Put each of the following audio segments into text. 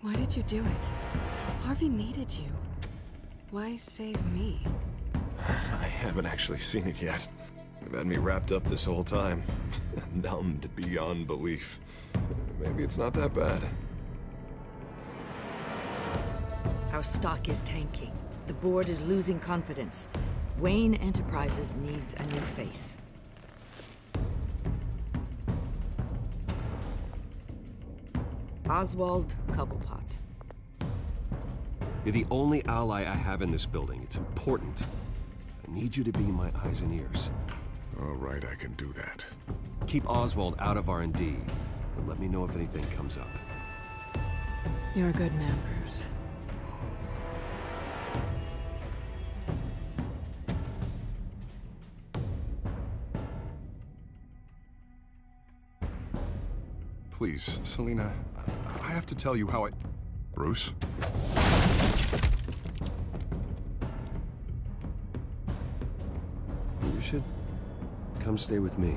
Why did you do it? Harvey needed you. Why save me? I haven't actually seen it yet. You've had me wrapped up this whole time. Numbed beyond belief. Maybe it's not that bad. Our stock is tanking. The board is losing confidence. Wayne Enterprises needs a new face. Oswald Cobblepot. You're the only ally I have in this building. It's important. I need you to be my eyes and ears. All right, I can do that. Keep Oswald out of R&D, and let me know if anything comes up. You're a good man, Bruce. Please, Selina, I have to tell you how I... Bruce? You should come stay with me.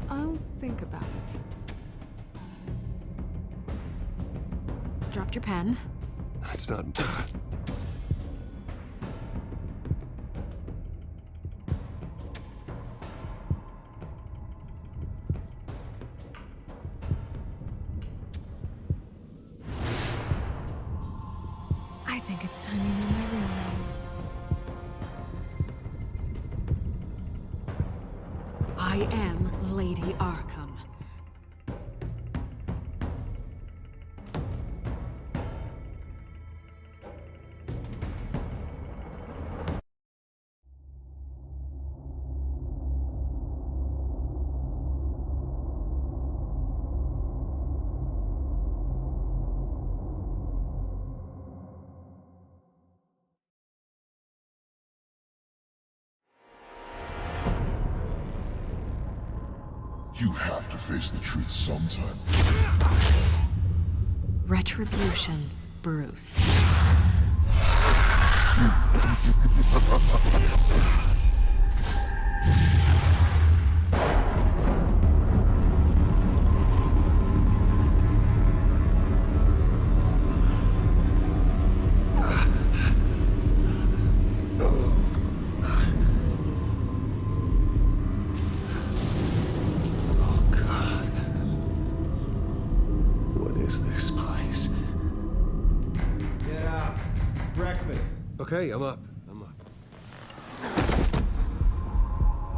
I'll think about it. Dropped your pen. That's not... I think it's time you knew my real name. I am Lady Arkham. You have to face the truth sometime. Retribution, Bruce. Okay, I'm up.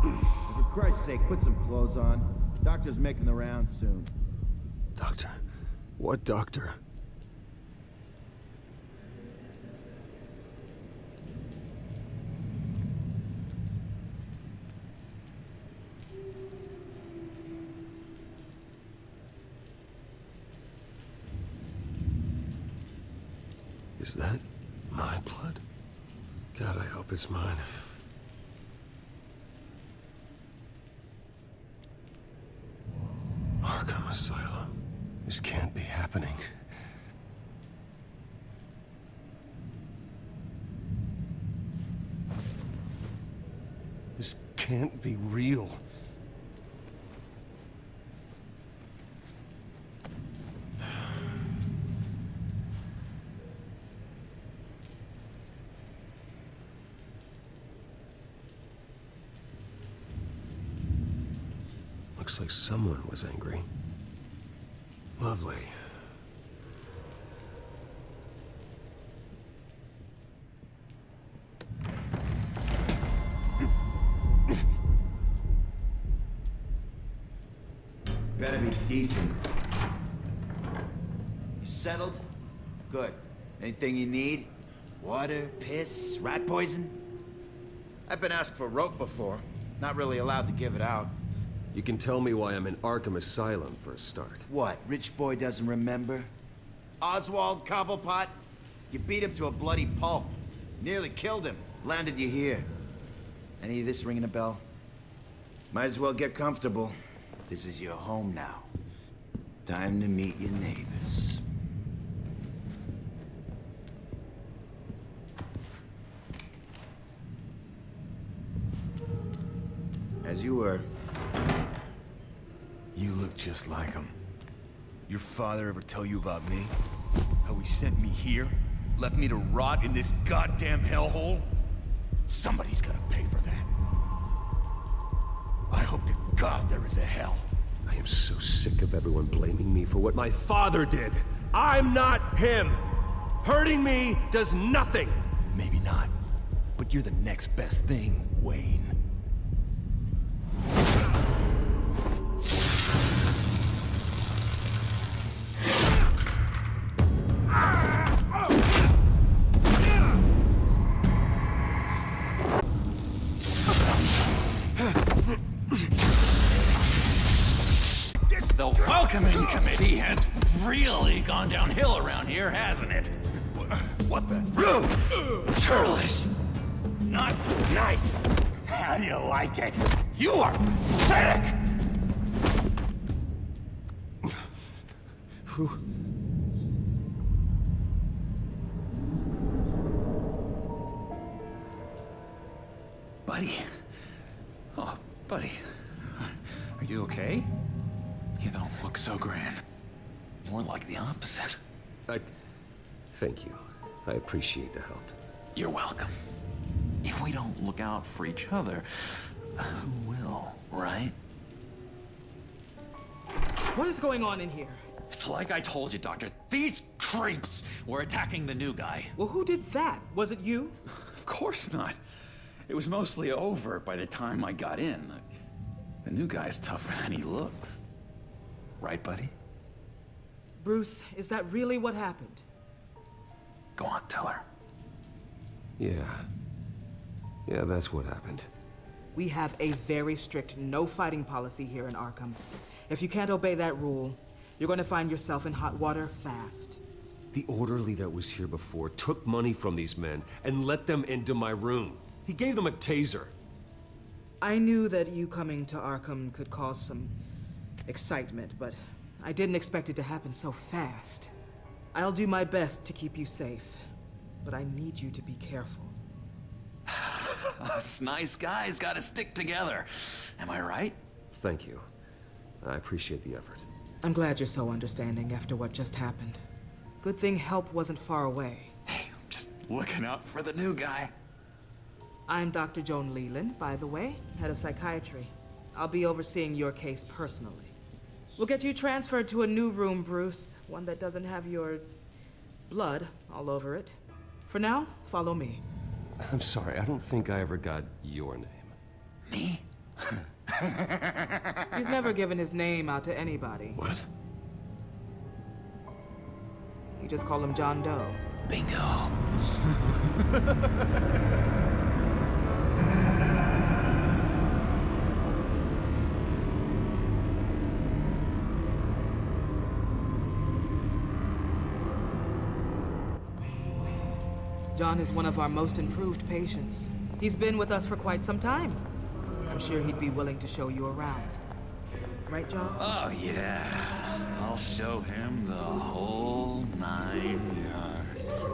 For Christ's sake, put some clothes on. Doctor's making the rounds soon. Doctor? What doctor? Is that my blood? God, I hope it's mine. Arkham Asylum. This can't be happening. This can't be real. Looks like someone was angry. Lovely. Better be decent. You settled? Good. Anything you need? Water, piss, rat poison? I've been asked for rope before. Not really allowed to give it out. You can tell me why I'm in Arkham Asylum for a start. What, rich boy doesn't remember? Oswald Cobblepot? You beat him to a bloody pulp. Nearly killed him. Landed you here. Any of this ringing a bell? Might as well get comfortable. This is your home now. Time to meet your neighbors. As you were. You look just like him. Your father ever tell you about me? How he sent me here? Left me to rot in this goddamn hellhole? Somebody's gotta pay for that. I hope to God there is a hell. I am so sick of everyone blaming me for what my father did. I'm not him. Hurting me does nothing. Maybe not, but you're the next best thing, Wayne. The welcoming committee has really gone downhill around here, hasn't it? What the? Churlish. Not nice. How do you like it? You are pathetic! Who? Buddy. Oh, buddy. Are you okay? You don't look so grand. More like the opposite. Thank you. I appreciate the help. You're welcome. If we don't look out for each other, who will, right? What is going on in here? It's like I told you, Doctor. These creeps were attacking the new guy. Well, who did that? Was it you? Of course not. It was mostly over by the time I got in. The new guy's tougher than he looks. Right, buddy? Bruce, is that really what happened? Go on, tell her. Yeah, that's what happened. We have a very strict no fighting policy here in Arkham. If you can't obey that rule, you're going to find yourself in hot water fast. The orderly that was here before took money from these men and let them into my room. He gave them a taser. I knew that you coming to Arkham could cause some excitement, but I didn't expect it to happen so fast. I'll do my best to keep you safe, but I need you to be careful. Us nice guys gotta stick together. Am I right? Thank you. I appreciate the effort. I'm glad you're so understanding after what just happened. Good thing help wasn't far away. Hey, I'm just looking out for the new guy. I'm Dr. Joan Leland, by the way, head of psychiatry. I'll be overseeing your case personally. We'll get you transferred to a new room, Bruce. One that doesn't have your blood all over it. For now, follow me. I'm sorry, I don't think I ever got your name. Me? He's never given his name out to anybody. What? We just call him John Doe. Bingo. John is one of our most improved patients. He's been with us for quite some time. I'm sure he'd be willing to show you around. Right, John? Oh, yeah. I'll show him the whole 9 yards.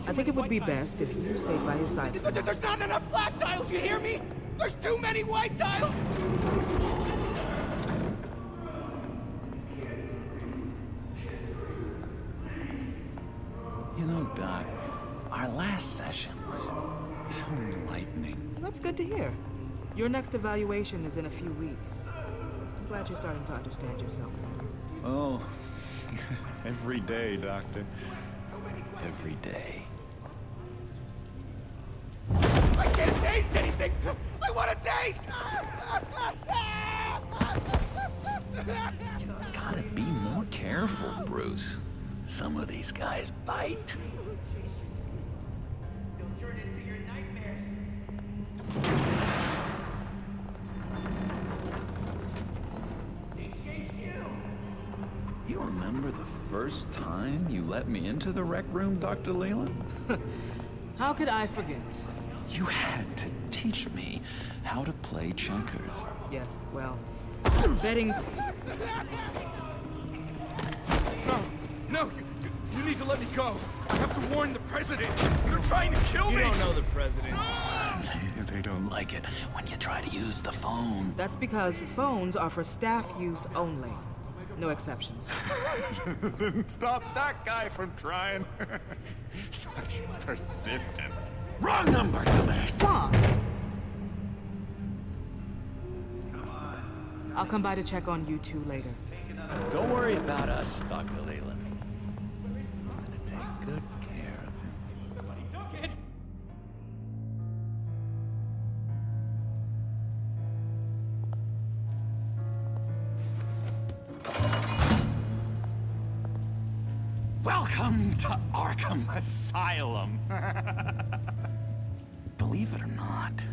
I think it would be best if you stayed by his side. There's not enough black tiles, you hear me? There's too many white tiles! You know, Doc, our last session was so enlightening. That's good to hear. Your next evaluation is in a few weeks. I'm glad you're starting to understand yourself better. Oh, every day, Doctor. Every day. I can't taste anything! I want to taste! Gotta be more careful, Bruce. Some of these guys bite. You remember the first time you let me into the rec room, Dr. Leland? How could I forget? You had to teach me how to play checkers. Yes, well, betting... No, you need to let me go. I have to warn the president. They're trying to kill me. You don't know the president. They don't like it when you try to use the phone. That's because phones are for staff use only. No exceptions. Didn't stop that guy from trying. Such persistence. Wrong number, dumbass! Song! I'll come by to check on you two later. Don't worry about us, Dr. Leland. I'm gonna take good care of him. Somebody took it! Welcome to Arkham Asylum. Believe it or not,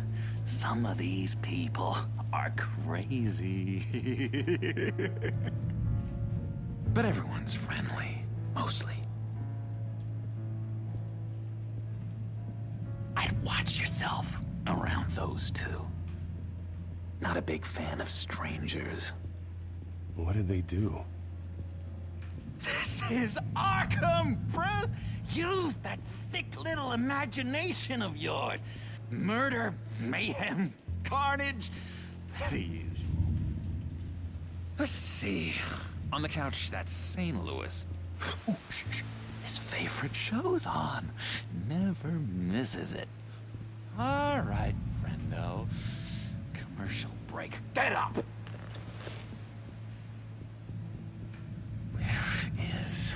some of these people are crazy. But everyone's friendly, mostly. I'd watch yourself around those two. Not a big fan of strangers. What did they do? This is Arkham, Bruce! Use that sick little imagination of yours. Murder, mayhem, carnage, the usual. Let's see. On the couch, that's St. Louis. Ooh, shh. His favorite show's on. Never misses it. All right, friendo. Commercial break. Get up! Where is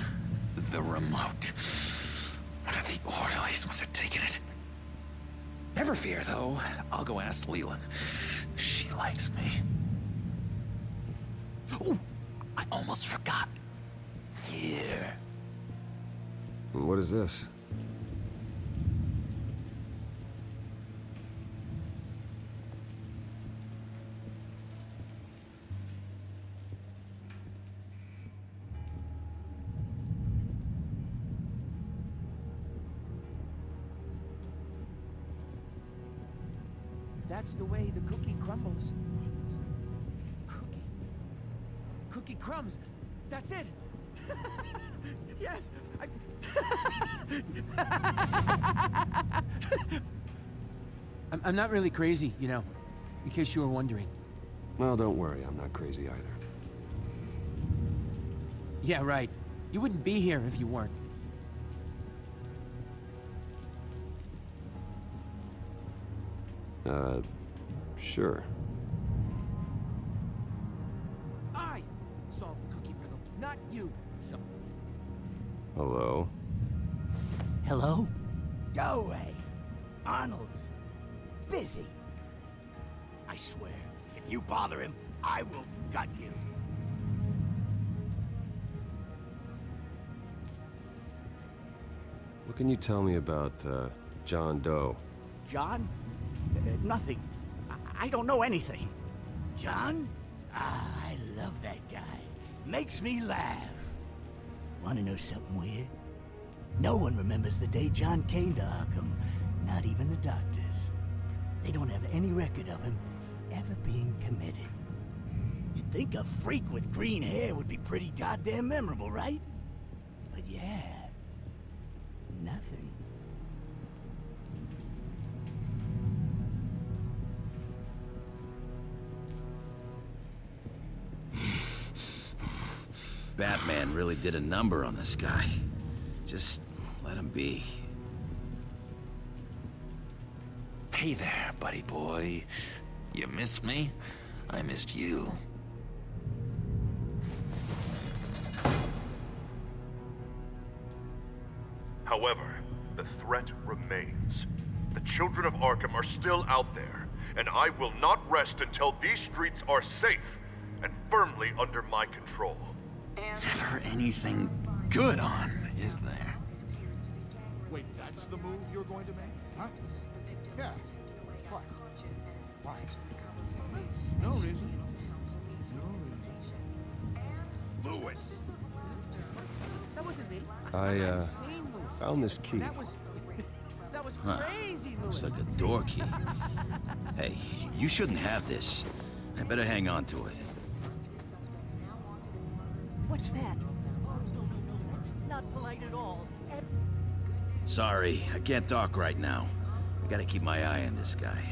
the remote? One of the orderlies must have taken it. Never fear, though. I'll go ask Leland. She likes me. Ooh, I almost forgot. Here. What is this? That's the way the cookie crumbles. Cookie crumbs. That's it. Yes. I'm not really crazy, you know, in case you were wondering. Well, don't worry, I'm not crazy either. Yeah, right. You wouldn't be here if you weren't. Sure. I solved the cookie riddle, not you. So. Hello? Hello? Go away. Arnold's busy. I swear, if you bother him, I will gut you. What can you tell me about, John Doe? John? Nothing. I don't know anything. John? Ah, I love that guy. Makes me laugh. Wanna know something weird? No one remembers the day John came to Arkham. Not even the doctors. They don't have any record of him ever being committed. You'd think a freak with green hair would be pretty goddamn memorable, right? But yeah, nothing. Batman really did a number on this guy. Just let him be. Hey there, buddy boy. You missed me? I missed you. However, the threat remains. The children of Arkham are still out there, and I will not rest until these streets are safe and firmly under my control. Never anything good on, is there? Wait, that's the move you're going to make? Huh? Yeah. What? Why? No reason. No reason. Lewis! That wasn't me. I, found this key. That was crazy, Looks Louis. like a door key. Hey, you shouldn't have this. I better hang on to it. What's that? That's not polite at all. Sorry, I can't talk right now. I gotta keep my eye on this guy.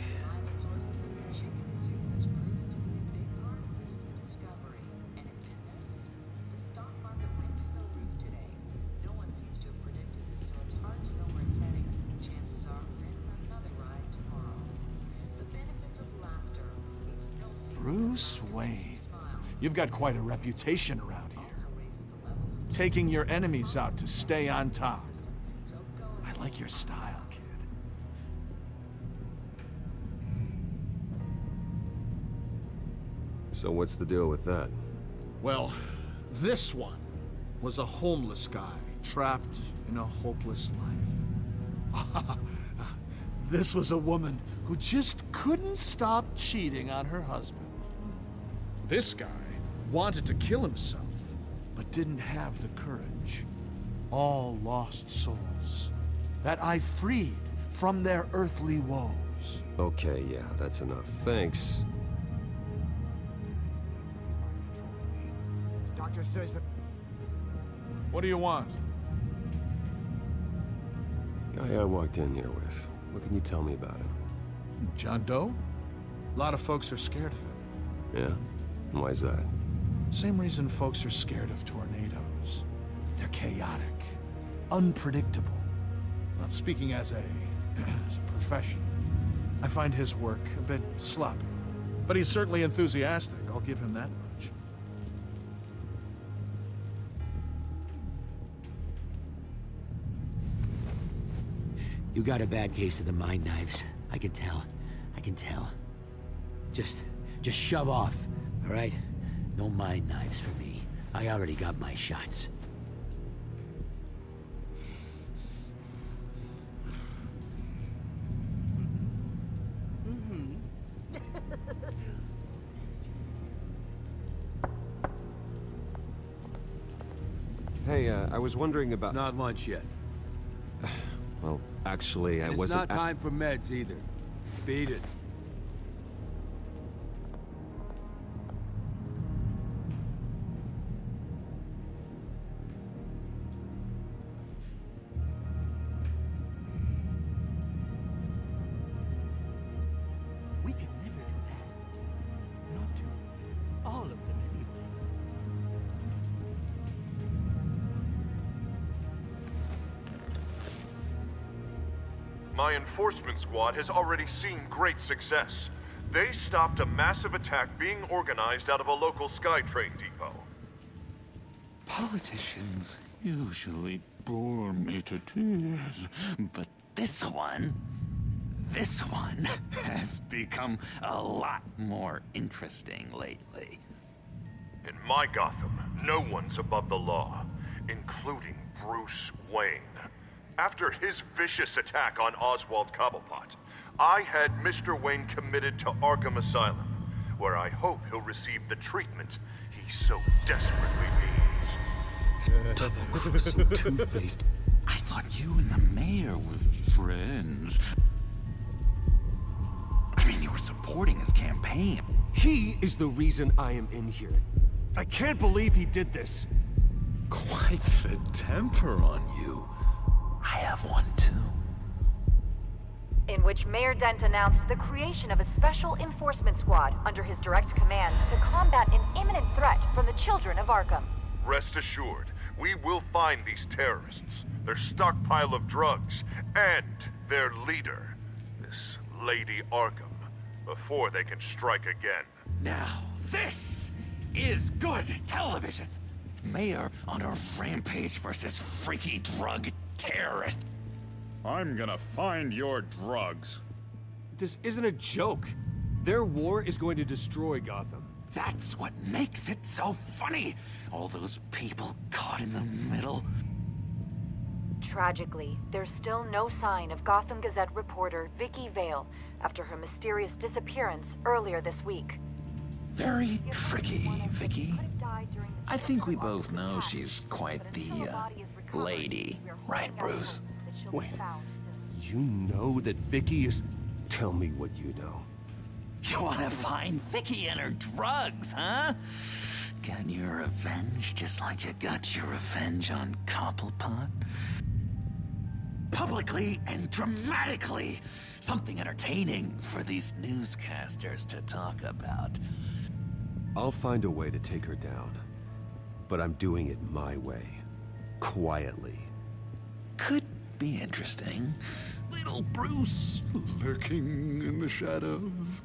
Bruce Wayne. You've got quite a reputation around here. Taking your enemies out to stay on top. I like your style, kid. So what's the deal with that? Well, this one was a homeless guy trapped in a hopeless life. This was a woman who just couldn't stop cheating on her husband. This guy wanted to kill himself, but didn't have the courage. All lost souls that I freed from their earthly woes. Okay, yeah, that's enough. Thanks. Doctor says that... What do you want? Guy I walked in here with. What can you tell me about him? John Doe? A lot of folks are scared of him. Yeah? And why's that? Same reason folks are scared of tornadoes. They're chaotic, unpredictable. Not speaking as a professional, I find his work a bit sloppy. But he's certainly enthusiastic, I'll give him that much. You got a bad case of the mind knives. I can tell. I can tell. Just shove off, all right? No mind knives for me. I already got my shots. Hey, I was wondering about... It's not lunch yet. Well, actually, I wasn't... It's not time for meds either. Beat it. We could never do that. Not to all of them anyway. My enforcement squad has already seen great success. They stopped a massive attack being organized out of a local SkyTrain depot. Politicians usually bore me to tears, but this one has become a lot more interesting lately. In my Gotham, no one's above the law, including Bruce Wayne. After his vicious attack on Oswald Cobblepot, I had Mr. Wayne committed to Arkham Asylum, where I hope he'll receive the treatment he so desperately needs. Double-crossing, two-faced. I thought you and the mayor were friends. I mean, you were supporting his campaign. He is the reason I am in here. I can't believe he did this. Quite the temper on you. I have one too. In which Mayor Dent announced the creation of a special enforcement squad under his direct command to combat an imminent threat from the children of Arkham. Rest assured, we will find these terrorists, their stockpile of drugs, and their leader, this Lady Arkham, before they can strike again. Now, this is good television. Mayor on a rampage versus freaky drug terrorist. I'm gonna find your drugs. This isn't a joke. Their war is going to destroy Gotham. That's what makes it so funny. All those people caught in the middle. Tragically, there's still no sign of Gotham Gazette reporter Vicky Vale after her mysterious disappearance earlier this week. Very tricky, Vicky. I think we both know she's quite the, lady. Right, Bruce? Wait. You know that Vicky is... Tell me what you know. You wanna find Vicky and her drugs, huh? Get your revenge just like you got your revenge on Cobblepot? Publicly and dramatically! Something entertaining for these newscasters to talk about. I'll find a way to take her down. But I'm doing it my way. Quietly. Could be interesting. Little Bruce lurking in the shadows.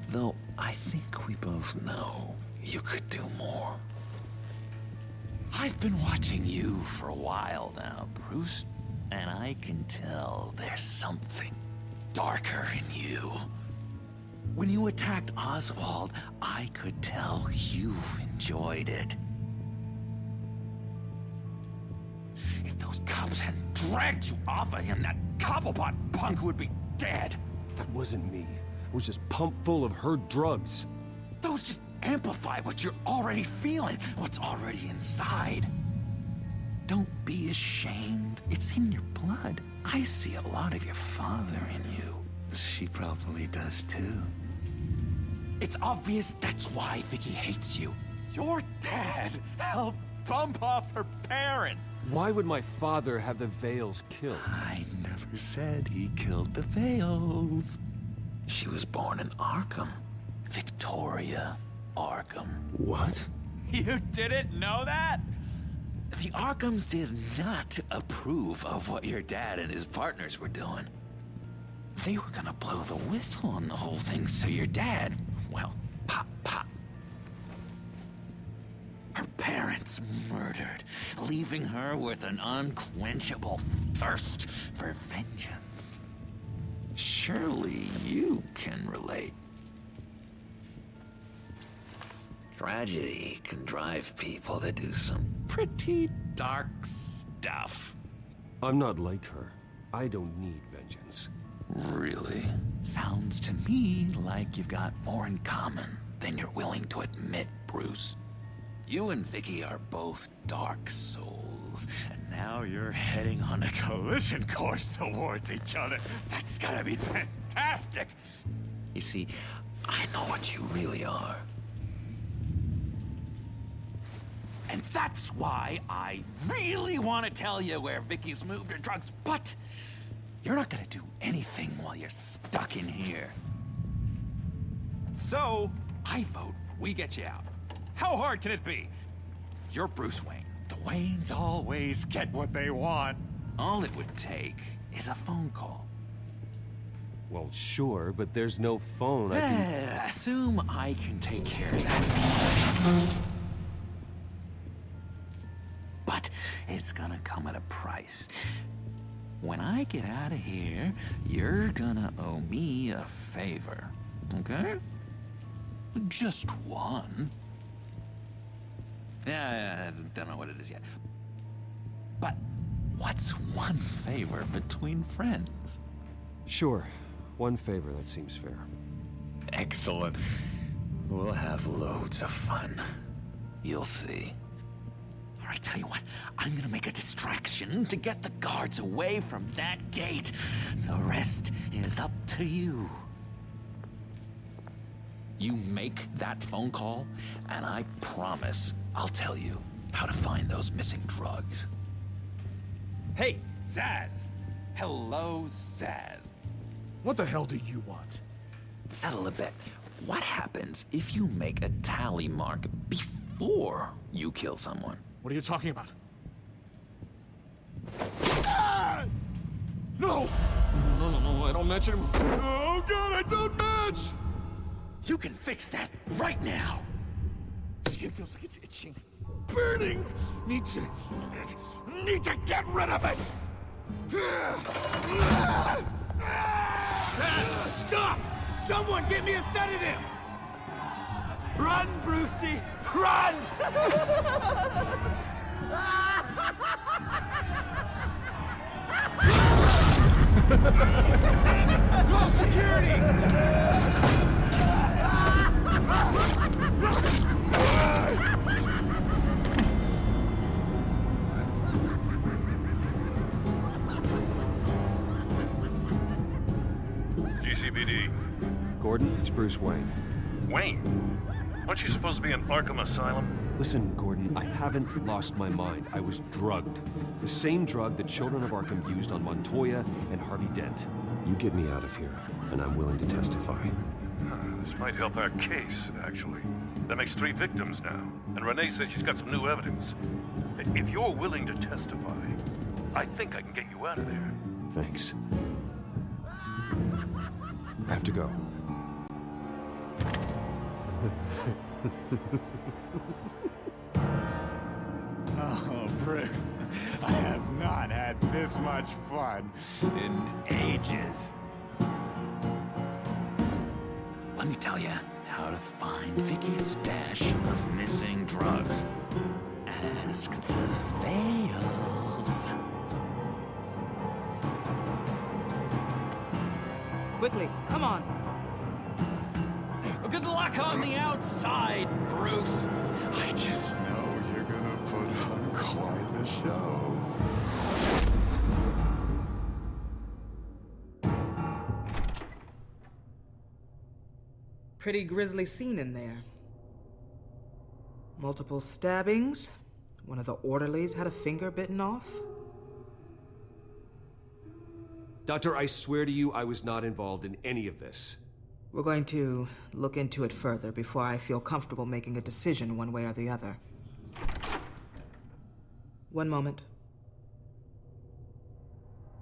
Though I think we both know you could do more. I've been watching you for a while now, Bruce, and I can tell there's something darker in you. When you attacked Oswald, I could tell you enjoyed it. If those cops hadn't dragged you off of him, that Cobblepot punk would be dead. That wasn't me. I was just pumped full of her drugs. Those just amplify what you're already feeling, what's already inside. Don't be ashamed. It's in your blood. I see a lot of your father in you. She probably does too. It's obvious that's why Vicky hates you. Your dad helped bump off her parents. Why would my father have the Vales killed? I never said he killed the Vales. She was born in Arkham. Victoria Arkham. What? You didn't know that? The Arkhams did not approve of what your dad and his partners were doing. They were gonna blow the whistle on the whole thing, so your dad, well, pop, pop. Her parents murdered, leaving her with an unquenchable thirst for vengeance. Surely you can relate. Tragedy can drive people to do some pretty dark stuff. I'm not like her. I don't need vengeance. Really? Sounds to me like you've got more in common than you're willing to admit, Bruce. You and Vicky are both dark souls, and now you're heading on a collision course towards each other. That's gotta be fantastic! You see, I know what you really are. And that's why I really want to tell you where Vicky's moved her drugs, but you're not gonna do anything while you're stuck in here. So, I vote we get you out. How hard can it be? You're Bruce Wayne. The Waynes always get what they want. All it would take is a phone call. Well, sure, but there's no phone. I can... Assume I can take care of that. But it's gonna come at a price. When I get out of here, you're gonna owe me a favor, okay? Just one. Yeah, I don't know what it is yet. But what's one favor between friends? Sure. One favor, that seems fair. Excellent. We'll have loads of fun. You'll see. All right, tell you what, I'm gonna make a distraction to get the guards away from that gate. The rest is up to you. You make that phone call, and I promise I'll tell you how to find those missing drugs. Hey, Zaz! Hello, Zaz. What the hell do you want? Settle a bit. What happens if you make a tally mark before you kill someone? What are you talking about? Ah! No! No, I don't match him. Oh God, I don't match! You can fix that right now! Skin feels like it's itching. Burning! Need to get rid of it! Stop! Someone get me a sedative! Run, Brucey! Run! Call security! GCPD. Gordon, it's Bruce Wayne. Wayne? Aren't you supposed to be in Arkham Asylum? Listen, Gordon, I haven't lost my mind. I was drugged. The same drug the children of Arkham used on Montoya and Harvey Dent. You get me out of here, and I'm willing to testify. This might help our case, actually. That makes 3 victims now, and Renee says she's got some new evidence. If you're willing to testify, I think I can get you out of there. Thanks. I have to go. Oh, Bruce, I have not had this much fun in ages. Let me tell you how to find Vicky's stash of missing drugs. Ask the Fails. Quickly, come on. Good luck on the outside, Bruce. I just know you're gonna put on quite the show. Pretty grisly scene in there. Multiple stabbings. One of the orderlies had a finger bitten off. Doctor, I swear to you, I was not involved in any of this. We're going to look into it further before I feel comfortable making a decision one way or the other. One moment.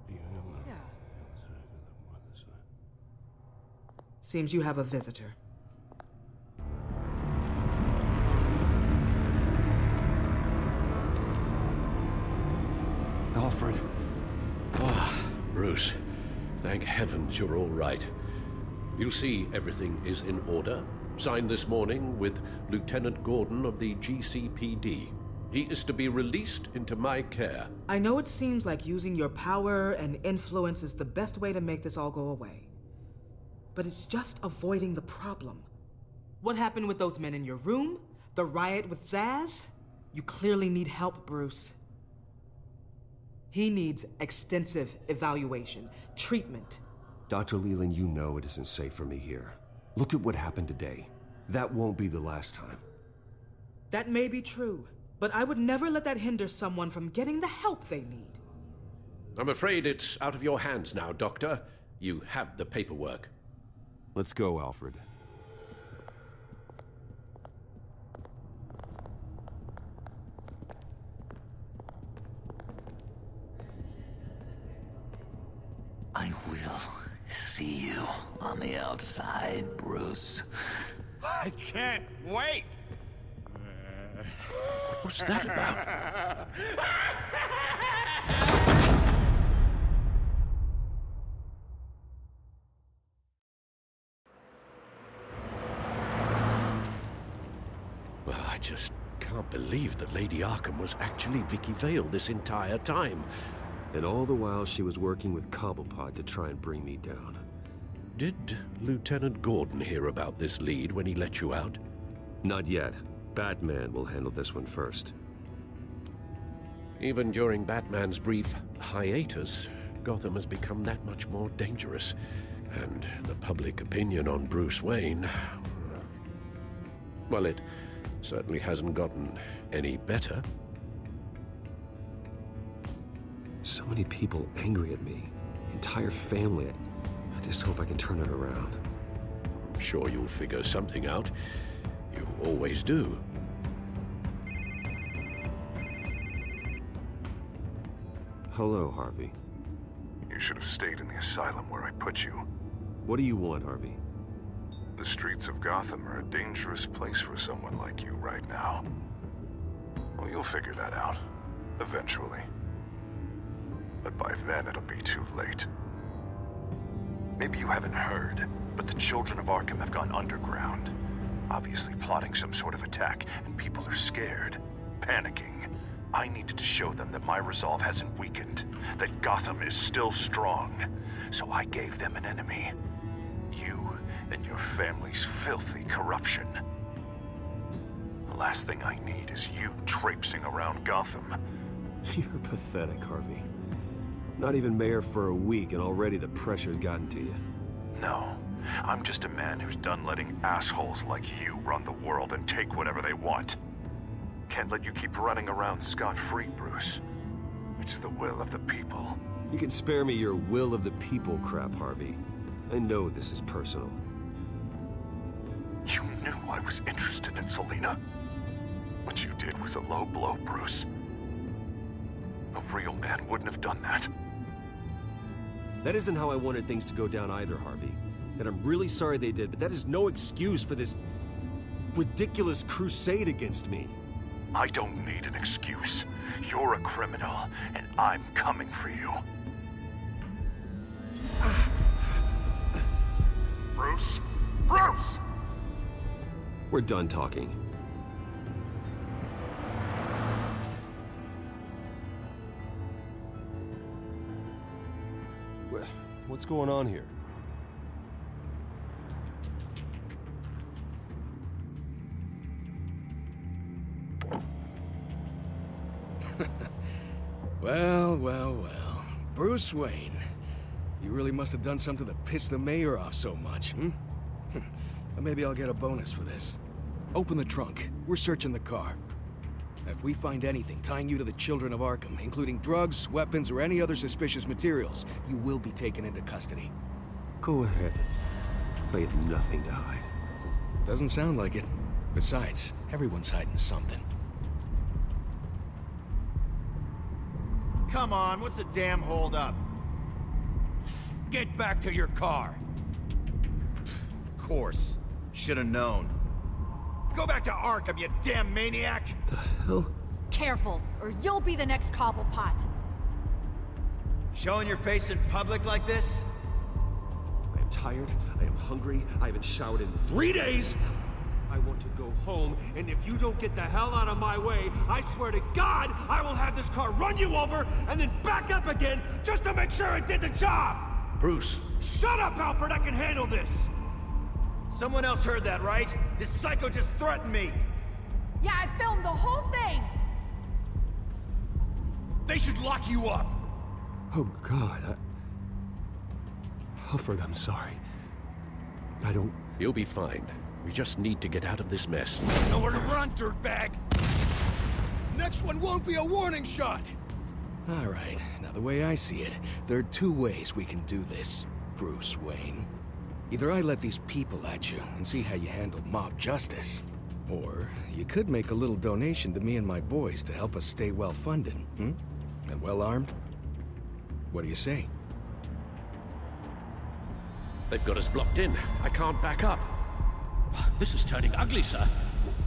Yeah. Seems you have a visitor. Alfred. Bruce, thank heavens you're all right. You'll see everything is in order. Signed this morning with Lieutenant Gordon of the GCPD. He is to be released into my care. I know it seems like using your power and influence is the best way to make this all go away. But it's just avoiding the problem. What happened with those men in your room? The riot with Zaz? You clearly need help, Bruce. He needs extensive evaluation, treatment. Dr. Leland, you know it isn't safe for me here. Look at what happened today. That won't be the last time. That may be true, but I would never let that hinder someone from getting the help they need. I'm afraid it's out of your hands now, Doctor. You have the paperwork. Let's go, Alfred. I will see you on the outside, Bruce. I can't wait! What's that about? Well, I just can't believe that Lady Arkham was actually Vicky Vale this entire time. And all the while she was working with Cobblepot to try and bring me down. Did Lieutenant Gordon hear about this lead when he let you out? Not yet. Batman will handle this one first. Even during Batman's brief hiatus, Gotham has become that much more dangerous. And the public opinion on Bruce Wayne... well, it certainly hasn't gotten any better. So many people angry at me. Entire family. I just hope I can turn it around. I'm sure you'll figure something out. You always do. Hello, Harvey. You should have stayed in the asylum where I put you. What do you want, Harvey? The streets of Gotham are a dangerous place for someone like you right now. Well, you'll figure that out. Eventually. But by then it'll be too late. Maybe you haven't heard, but the children of Arkham have gone underground. Obviously plotting some sort of attack, and people are scared, panicking. I needed to show them that my resolve hasn't weakened, that Gotham is still strong. So I gave them an enemy. You and your family's filthy corruption. The last thing I need is you traipsing around Gotham. You're pathetic, Harvey. Not even mayor for a week and already the pressure's gotten to you. No. I'm just a man who's done letting assholes like you run the world and take whatever they want. Can't let you keep running around scot-free, Bruce. It's the will of the people. You can spare me your will of the people crap, Harvey. I know this is personal. You knew I was interested in Selina. What you did was a low blow, Bruce. A real man wouldn't have done that. That isn't how I wanted things to go down either, Harvey. And I'm really sorry they did, but that is no excuse for this ridiculous crusade against me. I don't need an excuse. You're a criminal, and I'm coming for you. Bruce? Bruce! We're done talking. What's going on here? Well, well, well. Bruce Wayne. You really must have done something to piss the mayor off so much, hmm? Or maybe I'll get a bonus for this. Open the trunk. We're searching the car. If we find anything tying you to the Children of Arkham, including drugs, weapons, or any other suspicious materials, you will be taken into custody. Go ahead. I have nothing to hide. Doesn't sound like it. Besides, everyone's hiding something. Come on, what's the damn holdup? Get back to your car. Of course. Should've known. Go back to Arkham, you damn maniac! The hell? Careful, or you'll be the next Cobblepot. Showing your face in public like this? I am tired, I am hungry, I haven't showered in 3 days! I want to go home, and if you don't get the hell out of my way, I swear to God, I will have this car run you over, and then back up again, just to make sure it did the job! Bruce! Shut up, Alfred, I can handle this! Someone else heard that, right? This psycho just threatened me! Yeah, I filmed the whole thing! They should lock you up! Oh, God, Alfred, I'm sorry. I don't... You'll be fine. We just need to get out of this mess. Nowhere to run, dirtbag! Next one won't be a warning shot! All right, now the way I see it, there are two ways we can do this, Bruce Wayne. Either I let these people at you and see how you handle mob justice, or you could make a little donation to me and my boys to help us stay well-funded, And well-armed? What do you say? They've got us blocked in. I can't back up. This is turning ugly, sir.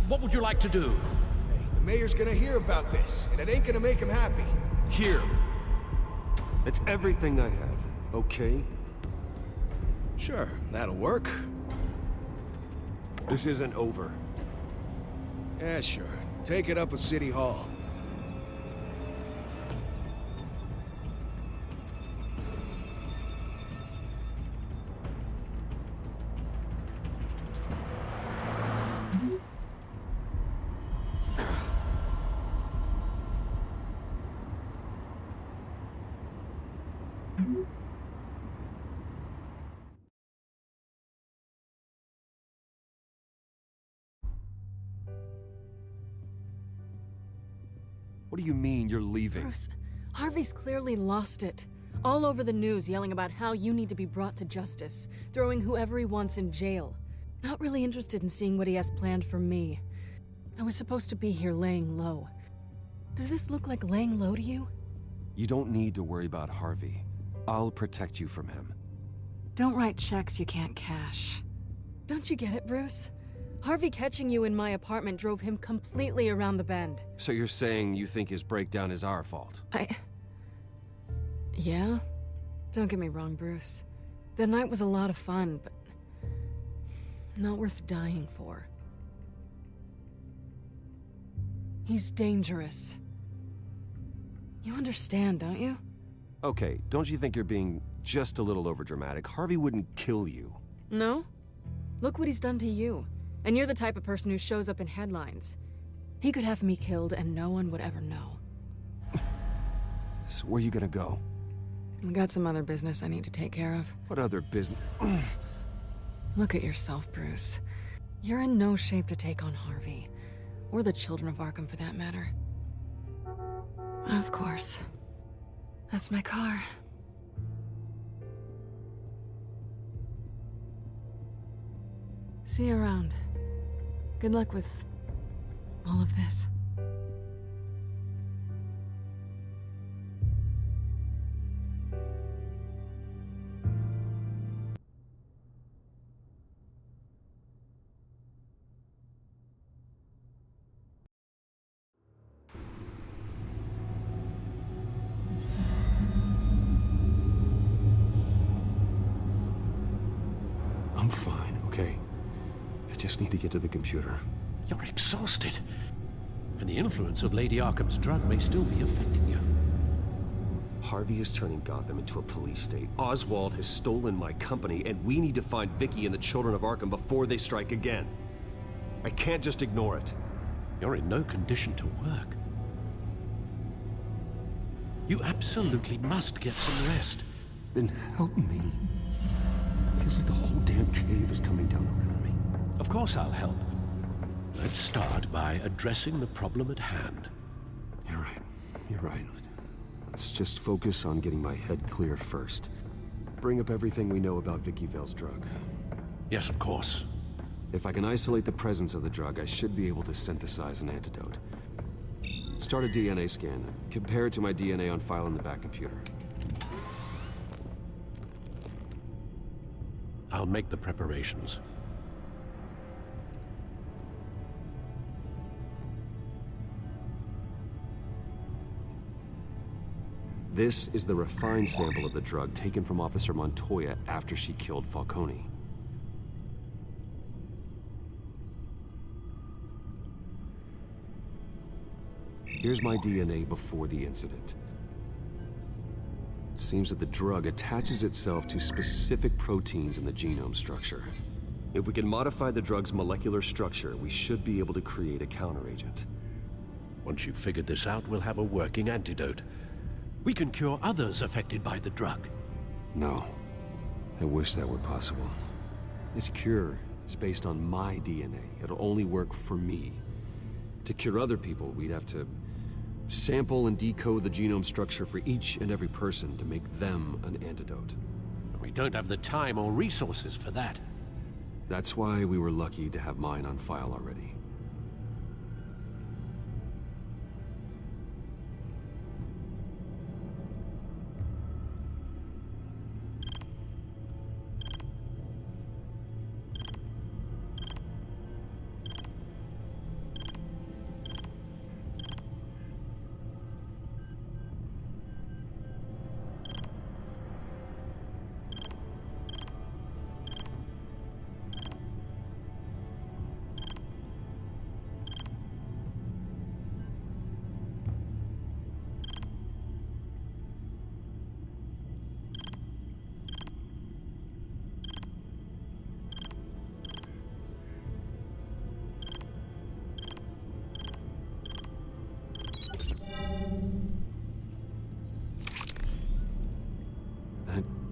What would you like to do? Hey, the mayor's gonna hear about this, and it ain't gonna make him happy. Here. It's everything I have, okay? Sure, that'll work. This isn't over. Yeah, sure. Take it up with City Hall. What do you mean you're leaving? Bruce, Harvey's clearly lost it. All over the news yelling about how you need to be brought to justice, throwing whoever he wants in jail. Not really interested in seeing what he has planned for me. I was supposed to be here laying low. Does this look like laying low to you? You don't need to worry about Harvey. I'll protect you from him. Don't write checks you can't cash. Don't you get it, Bruce? Harvey catching you in my apartment drove him completely around the bend. So you're saying you think his breakdown is our fault? Yeah? Don't get me wrong, Bruce. The night was a lot of fun, but not worth dying for. He's dangerous. You understand, don't you? Okay, don't you think you're being just a little overdramatic? Harvey wouldn't kill you. No? Look what he's done to you. And you're the type of person who shows up in headlines. He could have me killed and no one would ever know. So where are you gonna go? I got some other business I need to take care of. What other business? Look at yourself, Bruce. You're in no shape to take on Harvey. Or the Children of Arkham, for that matter. Of course. That's my car. See you around. Good luck with all of this. okay. I just need to get to the computer. You're exhausted. And the influence of Lady Arkham's drug may still be affecting you. Harvey is turning Gotham into a police state. Oswald has stolen my company, and we need to find Vicky and the children of Arkham before they strike again. I can't just ignore it. You're in no condition to work. You absolutely must get some rest. Then help me. Feels like the whole damn cave is coming down around me. Of course I'll help. Let's start by addressing the problem at hand. You're right. You're right. Let's just focus on getting my head clear first. Bring up everything we know about Vicky Vale's drug. Yes, of course. If I can isolate the presence of the drug, I should be able to synthesize an antidote. Start a DNA scan. Compare it to my DNA on file in the back computer. I'll make the preparations. This is the refined sample of the drug taken from Officer Montoya after she killed Falcone. Here's my DNA before the incident. It seems that the drug attaches itself to specific proteins in the genome structure. If we can modify the drug's molecular structure, we should be able to create a counteragent. Once you've figured this out, we'll have a working antidote. We can cure others affected by the drug. No. I wish that were possible. This cure is based on my DNA. It'll only work for me. To cure other people, we'd have to sample and decode the genome structure for each and every person to make them an antidote. We don't have the time or resources for that. That's why we were lucky to have mine on file already.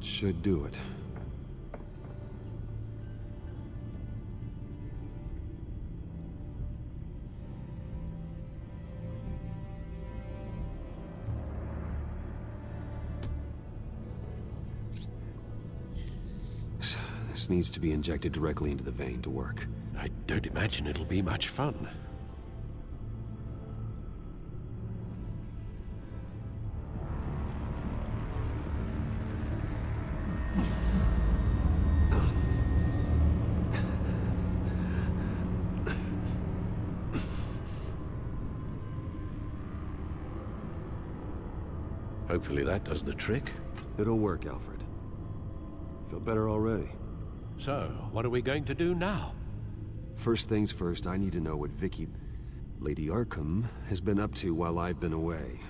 Should do it. This needs to be injected directly into the vein to work. I don't imagine it'll be much fun. Hopefully that does the trick. It'll work, Alfred. Feel better already. So, what are we going to do now? First things first, I need to know what Vicky, Lady Arkham, has been up to while I've been away.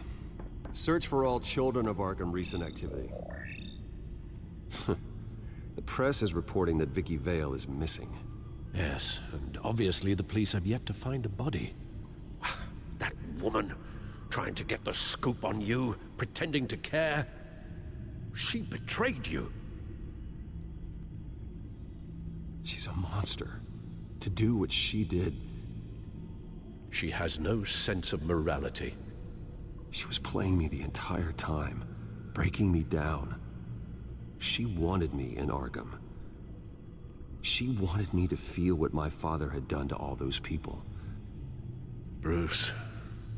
Search for all children of Arkham recent activity. The press is reporting that Vicky Vale is missing. Yes, and obviously the police have yet to find a body. That woman, trying to get the scoop on you, pretending to care. She betrayed you. She's a monster. To do what she did. She has no sense of morality. She was playing me the entire time, breaking me down. She wanted me in Arkham. She wanted me to feel what my father had done to all those people. Bruce.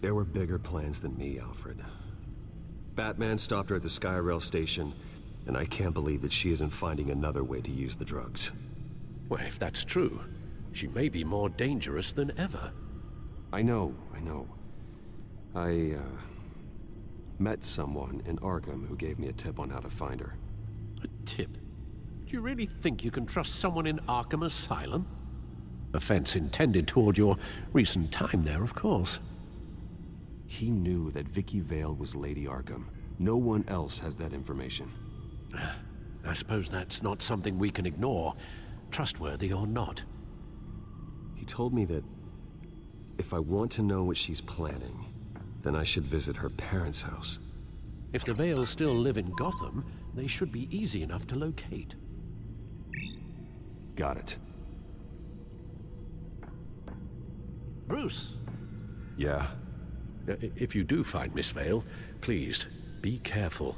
There were bigger plans than me, Alfred. Batman stopped her at the Skyrail station, and I can't believe that she isn't finding another way to use the drugs. Well, if that's true, she may be more dangerous than ever. I know. I met someone in Arkham who gave me a tip on how to find her. A tip? Do you really think you can trust someone in Arkham Asylum? Offense intended toward your recent time there, of course. He knew that Vicky Vale was Lady Arkham. No one else has that information. I suppose that's not something we can ignore, trustworthy or not. He told me that if I want to know what she's planning, then I should visit her parents' house. If the Vales still live in Gotham, they should be easy enough to locate. Got it. Bruce? Yeah? If you do find Miss Vale, please, be careful.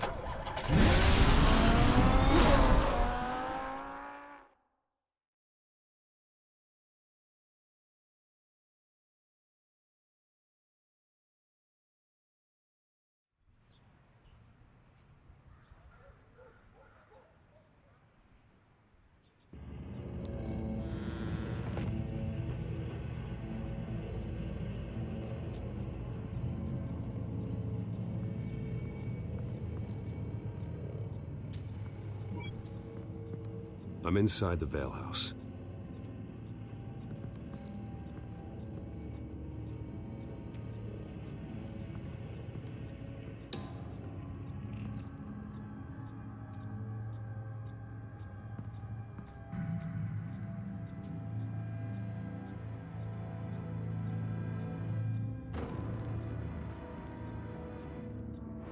I'm inside the Vale house.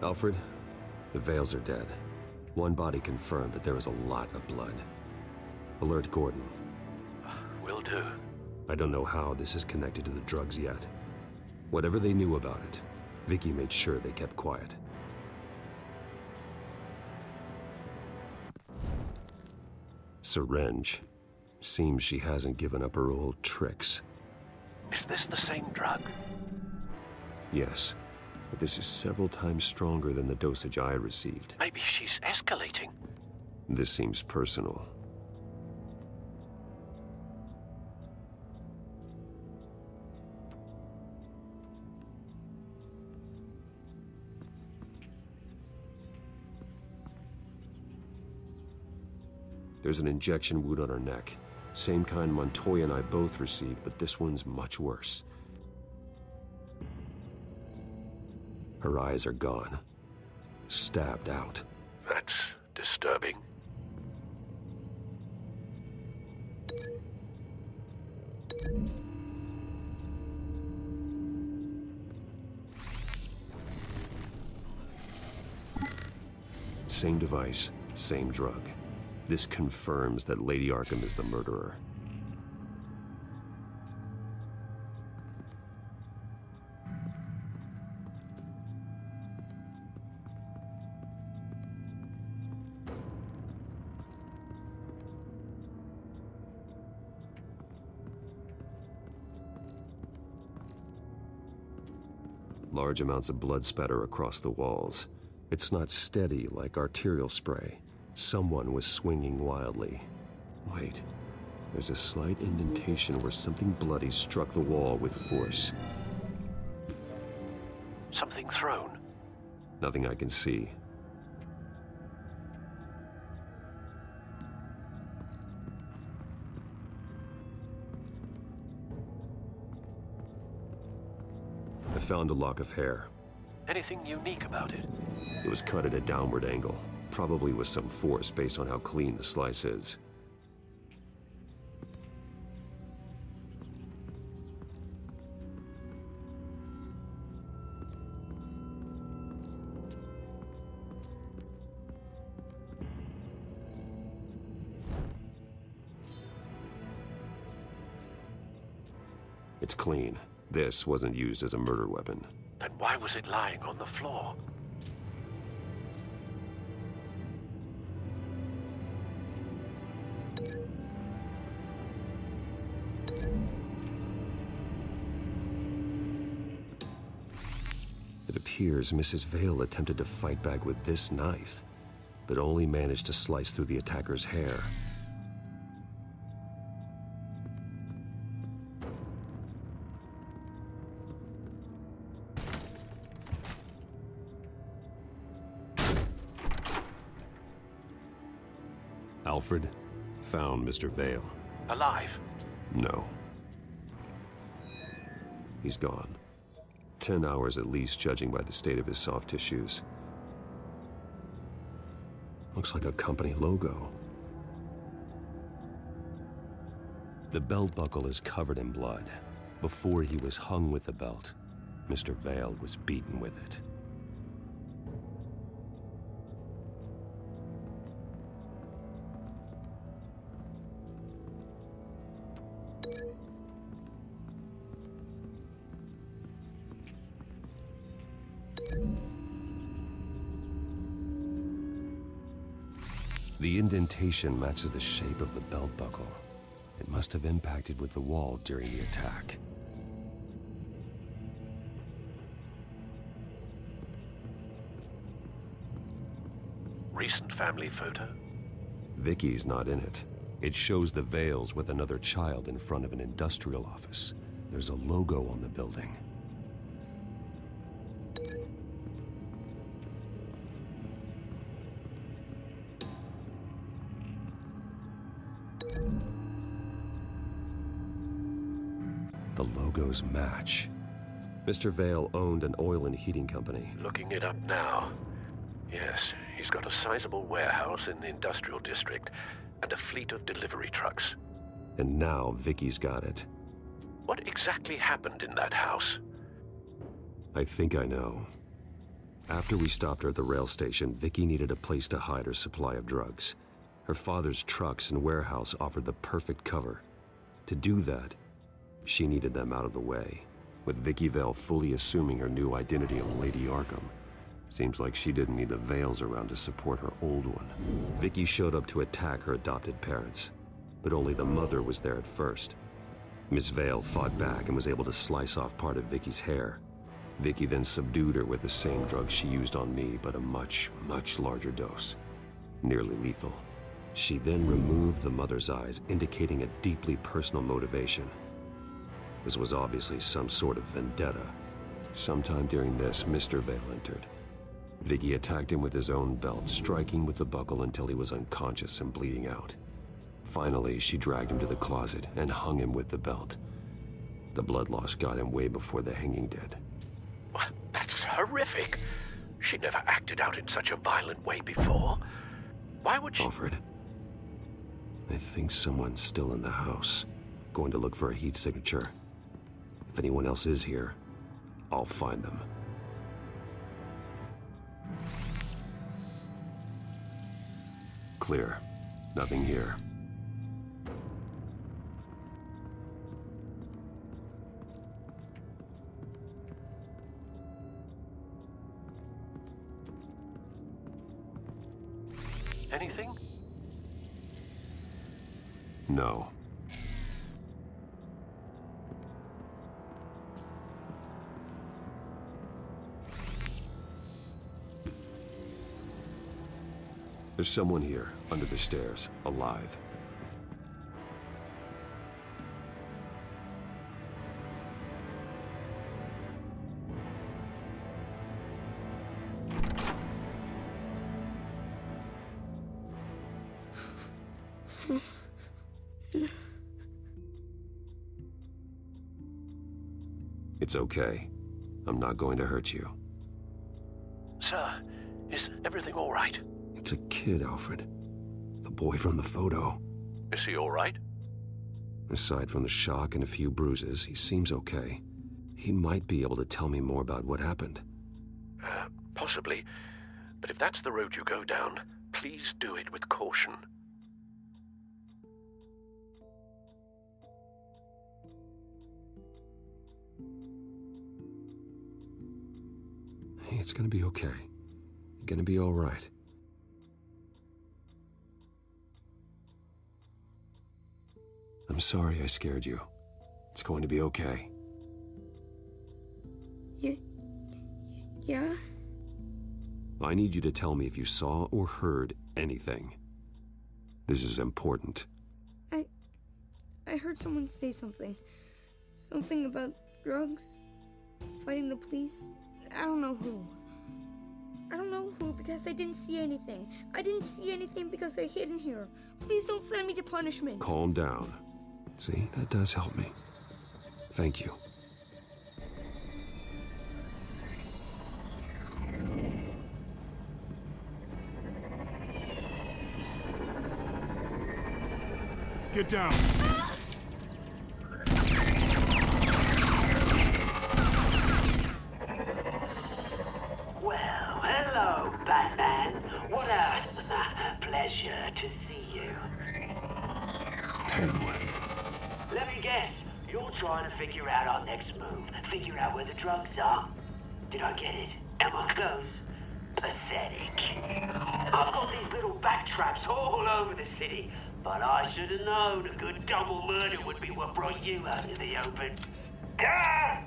Alfred, the Vales are dead. One body confirmed, but there is a lot of blood. Alert Gordon. Will do. I don't know how this is connected to the drugs yet. Whatever they knew about it, Vicky made sure they kept quiet. Syringe. Seems she hasn't given up her old tricks. Is this the same drug? Yes, but this is several times stronger than the dosage I received. Maybe she's escalating. This seems personal. There's an injection wound on her neck. Same kind Montoya and I both received, but this one's much worse. Her eyes are gone. Stabbed out. That's disturbing. Same device, same drug. This confirms that Lady Arkham is the murderer. Large amounts of blood spatter across the walls. It's not steady like arterial spray. Someone was swinging wildly. Wait, there's a slight indentation where something bloody struck the wall with force. Something thrown? Nothing I can see. I found a lock of hair. Anything unique about it? It was cut at a downward angle. Probably with some force based on how clean the slice is. It's clean. This wasn't used as a murder weapon. Then why was it lying on the floor? It appears Mrs. Vale attempted to fight back with this knife, but only managed to slice through the attacker's hair. Alfred found Mr. Vale. Alive? No. He's gone. 10 hours at least, judging by the state of his soft tissues. Looks like a company logo. The belt buckle is covered in blood. Before he was hung with the belt, Mr. Vale was beaten with it. The indentation matches the shape of the belt buckle. It must have impacted with the wall during the attack. Recent family photo? Vicky's not in it. It shows the Vales with another child in front of an industrial office. There's a logo on the building. The logos match. Mr. Vale owned an oil and heating company. Looking it up now. Yes, he's got a sizable warehouse in the industrial district and a fleet of delivery trucks. And now Vicky's got it. What exactly happened in that house? I think I know. After we stopped her at the rail station, Vicky needed a place to hide her supply of drugs. Her father's trucks and warehouse offered the perfect cover. To do that, she needed them out of the way. With Vicky Vale fully assuming her new identity of Lady Arkham, seems like she didn't need the Vales around to support her old one. Vicky showed up to attack her adopted parents, but only the mother was there at first. Miss Vale fought back and was able to slice off part of Vicky's hair. Vicky then subdued her with the same drug she used on me, but a much, much larger dose. Nearly lethal. She then removed the mother's eyes, indicating a deeply personal motivation. This was obviously some sort of vendetta. Sometime during this, Mr. Vale entered. Vicky attacked him with his own belt, striking with the buckle until he was unconscious and bleeding out. Finally, she dragged him to the closet and hung him with the belt. The blood loss got him way before the hanging did. Well, that's horrific. She never acted out in such a violent way before. Why would she— Alfred, I think someone's still in the house. Going to look for a heat signature. If anyone else is here, I'll find them. Clear. Nothing here. Anything? No. There's someone here, under the stairs, alive. It's okay. I'm not going to hurt you. Sir, is everything all right? It's a kid, Alfred. The boy from the photo. Is he all right? Aside from the shock and a few bruises, he seems okay. He might be able to tell me more about what happened. Possibly. But if that's the road you go down, please do it with caution. Hey, it's gonna be okay. You're gonna be all right. I'm sorry I scared you. It's going to be okay. Yeah? I need you to tell me if you saw or heard anything. This is important. I heard someone say something. Something about drugs, fighting the police. I don't know who. I don't know who because I didn't see anything. I didn't see anything because they're hidden here. Please don't send me to punishment. Calm down. See, that does help me. Thank you. Get down. Well, hello, Batman. What a pleasure to see you. Penguin. Let me guess. You're trying to figure out our next move. Figure out where the drugs are. Did I get it? Am I close? Pathetic. I've got these little bat traps all over the city, but I should have known a good double murder would be what brought you out in the open. Ah!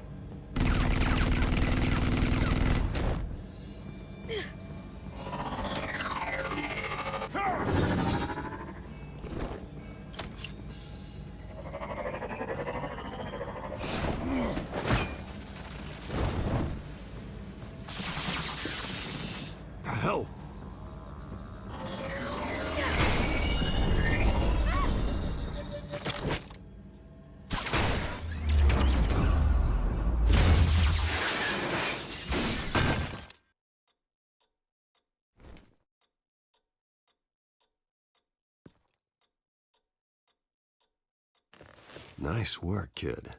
The hell? Nice work, kid.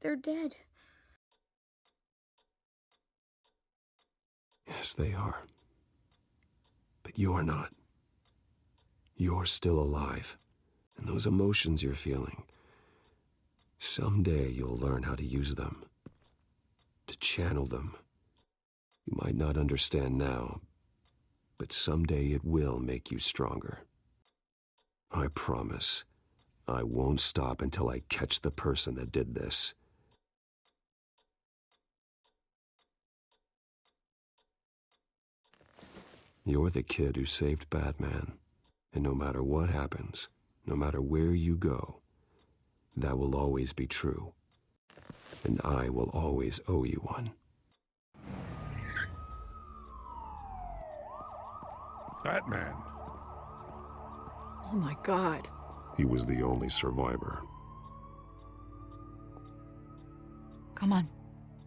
They're dead. Yes, they are. But you're not. You're still alive. And those emotions you're feeling, someday you'll learn how to use them. To channel them. You might not understand now, but someday it will make you stronger. I promise, I won't stop until I catch the person that did this. You're the kid who saved Batman, and no matter what happens, no matter where you go, that will always be true. And I will always owe you one. Batman. Oh my God. He was the only survivor. Come on.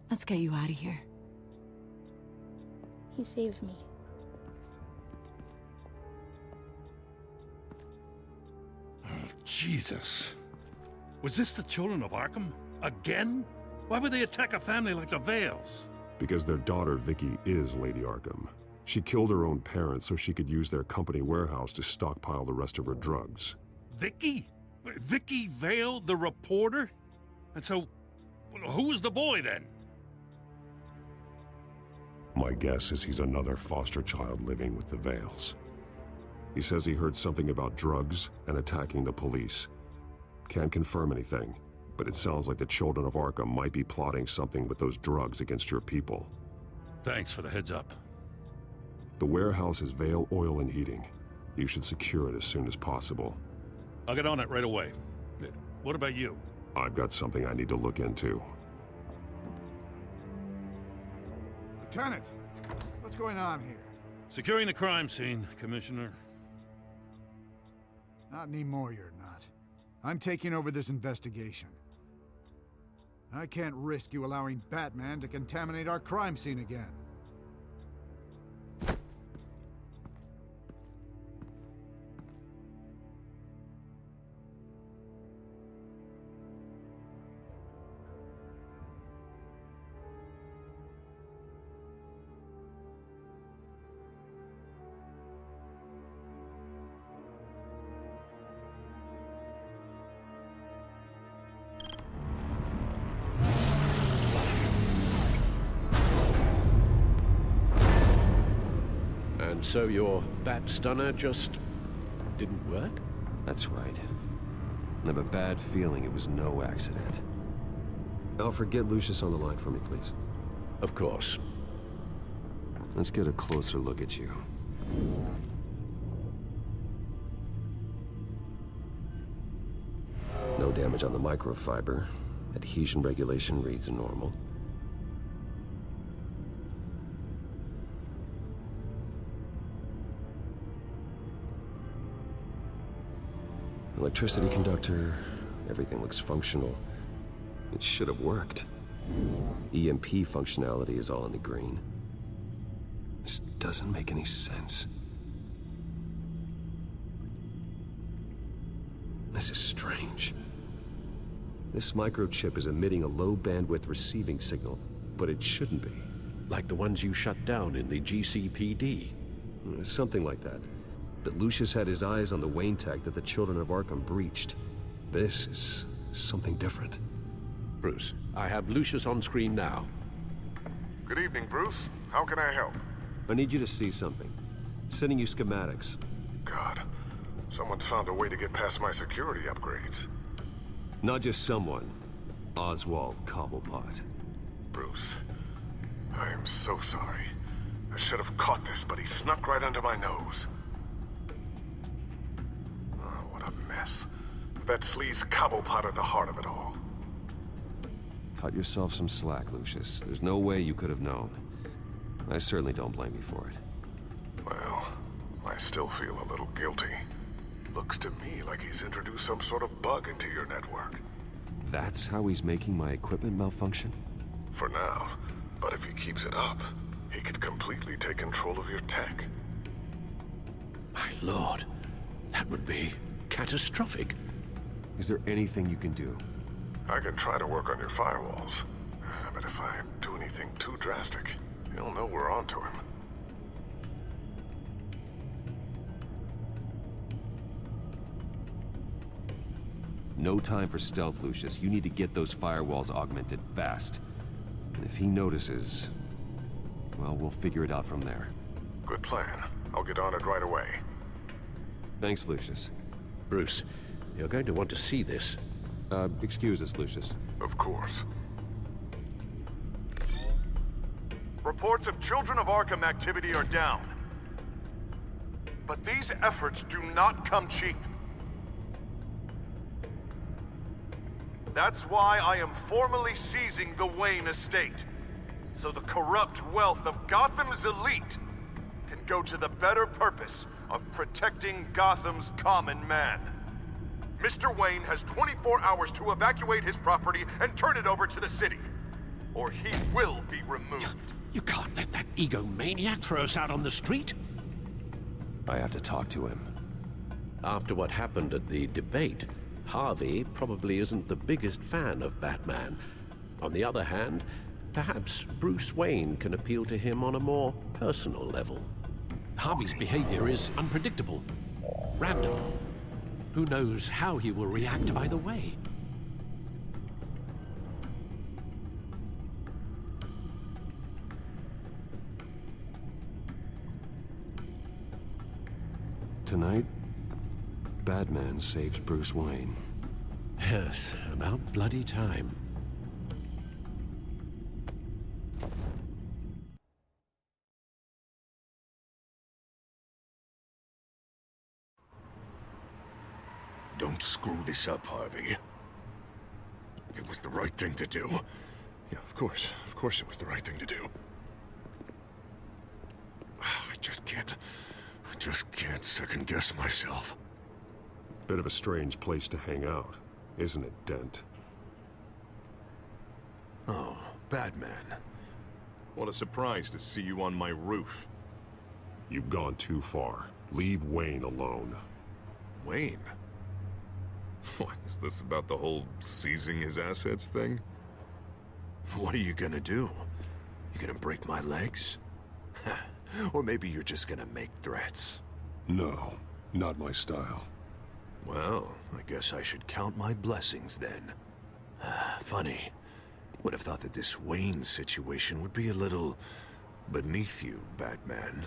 Let's get you out of here. He saved me. Jesus. Was this the children of Arkham? Again? Why would they attack a family like the Vales? Because their daughter, Vicky, is Lady Arkham. She killed her own parents so she could use their company warehouse to stockpile the rest of her drugs. Vicky? Vicky Vale, the reporter? And so, who was the boy then? My guess is he's another foster child living with the Vales. He says he heard something about drugs and attacking the police. Can't confirm anything, but it sounds like the children of Arkham might be plotting something with those drugs against your people. Thanks for the heads up. The warehouse is Vale Oil and Heating. You should secure it as soon as possible. I'll get on it right away. What about you? I've got something I need to look into. Lieutenant, what's going on here? Securing the crime scene, Commissioner. Not anymore, you're not. I'm taking over this investigation. I can't risk you allowing Batman to contaminate our crime scene again. And so your bat stunner just didn't work? That's right. I have a bad feeling it was no accident. Alfred, get Lucius on the line for me, please. Of course. Let's get a closer look at you. No damage on the microfiber. Adhesion regulation reads normal. Electricity conductor, everything looks functional. It should have worked. EMP functionality is all in the green. This doesn't make any sense. This is strange. This microchip is emitting a low-bandwidth receiving signal, but it shouldn't be. Like the ones you shut down in the GCPD? Something like that. But Lucius had his eyes on the Wayne tech that the Children of Arkham breached. This is something different. Bruce, I have Lucius on screen now. Good evening, Bruce. How can I help? I need you to see something. Sending you schematics. God, someone's found a way to get past my security upgrades. Not just someone. Oswald Cobblepot. Bruce, I am so sorry. I should have caught this, but he snuck right under my nose. Oh, what a mess. That sleaze Cobblepot at the heart of it all. Cut yourself some slack, Lucius. There's no way you could have known. I certainly don't blame you for it. Well, I still feel a little guilty. Looks to me like he's introduced some sort of bug into your network. That's how he's making my equipment malfunction? For now. But if he keeps it up, he could completely take control of your tech. My lord, that would be catastrophic. Is there anything you can do? I can try to work on your firewalls. But if I do anything too drastic, he'll know we're onto him. No time for stealth, Lucius. You need to get those firewalls augmented fast. And if he notices, well, we'll figure it out from there. Good plan. I'll get on it right away. Thanks, Lucius. Bruce, you're going to want to see this. Excuse us, Lucius. Of course. Reports of Children of Arkham activity are down. But these efforts do not come cheap. That's why I am formally seizing the Wayne estate, so the corrupt wealth of Gotham's elite can go to the better purpose of protecting Gotham's common man. Mr. Wayne has 24 hours to evacuate his property and turn it over to the city, or he will be removed. You can't let that egomaniac throw us out on the street. I have to talk to him. After what happened at the debate, Harvey probably isn't the biggest fan of Batman. On the other hand, perhaps Bruce Wayne can appeal to him on a more personal level. Harvey's behavior is unpredictable, random. Who knows how he will react either way? Tonight, Batman saves Bruce Wayne. Yes, about bloody time. Don't screw this up, Harvey. It was the right thing to do. Yeah, of course it was the right thing to do. I just can't second-guess myself. Bit of a strange place to hang out, isn't it, Dent? Oh, Batman. What a surprise to see you on my roof. You've gone too far. Leave Wayne alone. Wayne? What, is this about the whole seizing his assets thing? What are you gonna do? You gonna break my legs? Or maybe you're just gonna make threats? No, not my style. Well, I guess I should count my blessings then. Funny. Would have thought that this Wayne situation would be a little beneath you, Batman.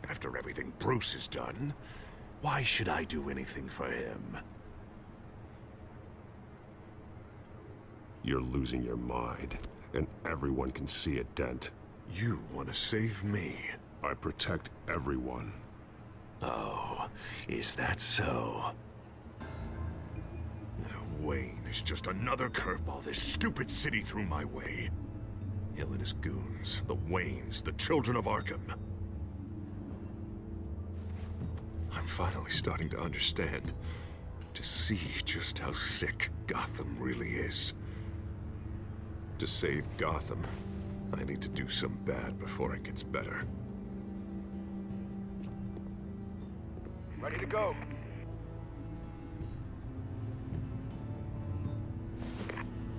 After everything Bruce has done, why should I do anything for him? You're losing your mind, and everyone can see it, Dent. You want to save me? I protect everyone. Oh, is that so? Wayne is just another curveball this stupid city threw my way. Hill and his goons, the Waynes, the children of Arkham. I'm finally starting to understand, to see just how sick Gotham really is. To save Gotham, I need to do some bad before it gets better. Ready to go.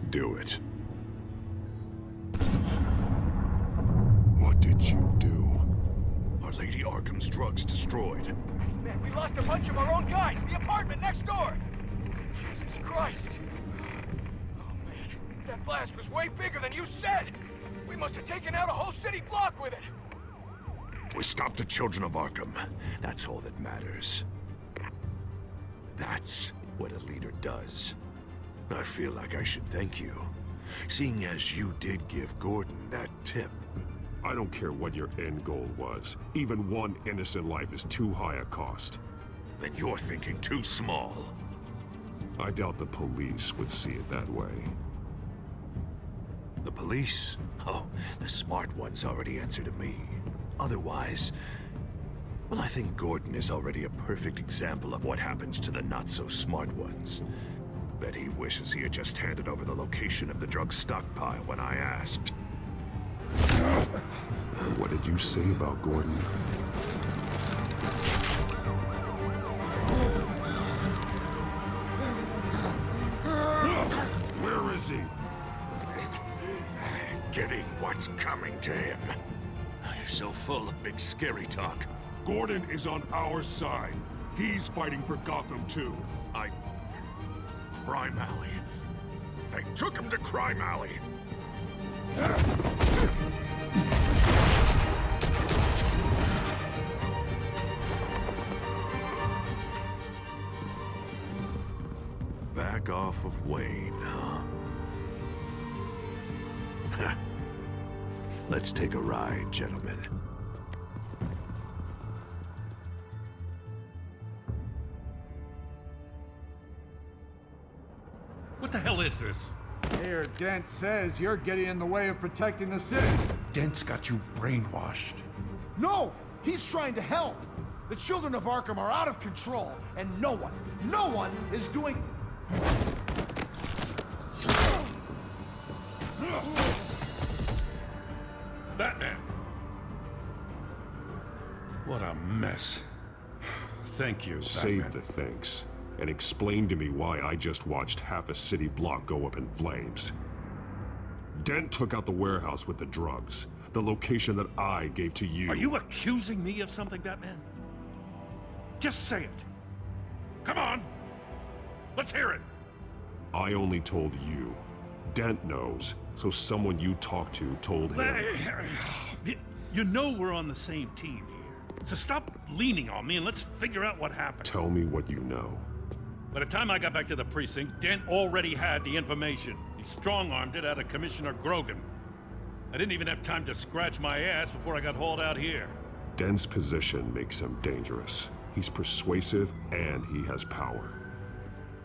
Do it. What did you do? Our Lady Arkham's drugs destroyed. Man, we lost a bunch of our own guys. The apartment next door. Jesus Christ. Oh, man. That blast was way bigger than you said. We must have taken out a whole city block with it. We stopped the children of Arkham. That's all that matters. That's what a leader does. I feel like I should thank you, seeing as you did give Gordon that tip. I don't care what your end goal was. Even one innocent life is too high a cost. Then you're thinking too small. I doubt the police would see it that way. The police? Oh, the smart ones already answer to me. Otherwise, well, I think Gordon is already a perfect example of what happens to the not-so-smart ones. Bet he wishes he had just handed over the location of the drug stockpile when I asked. What did you say about Gordon? Where is he? Getting what's coming to him. You're so full of big scary talk. Gordon is on our side. He's fighting for Gotham too. Crime Alley. They took him to Crime Alley. Back off of Wayne, huh? Let's take a ride, gentlemen. What the hell is this? Mayor Dent says you're getting in the way of protecting the city. Dent's got you brainwashed. No! He's trying to help! The children of Arkham are out of control, and no one is doing... Batman! What a mess. Thank you, Save Batman. the thanks. And explain to me why I just watched half a city block go up in flames. Dent took out the warehouse with the drugs, the location that I gave to you. Are you accusing me of something, Batman? Just say it. Come on! Let's hear it! I only told you. Dent knows, so someone you talked to told him. You know we're on the same team here. So stop leaning on me and let's figure out what happened. Tell me what you know. By the time I got back to the precinct, Dent already had the information. He strong-armed it out of Commissioner Grogan. I didn't even have time to scratch my ass before I got hauled out here. Dent's position makes him dangerous. He's persuasive and he has power.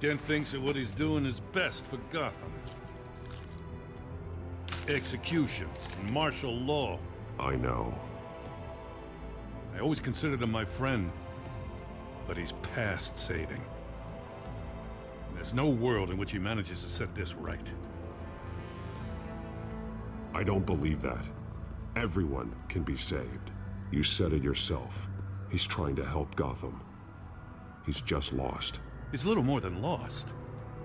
Dent thinks that what he's doing is best for Gotham. Execution and martial law. I know. I always considered him my friend, but he's past saving. And there's no world in which he manages to set this right. I don't believe that. Everyone can be saved. You said it yourself. He's trying to help Gotham. He's just lost. He's little more than lost.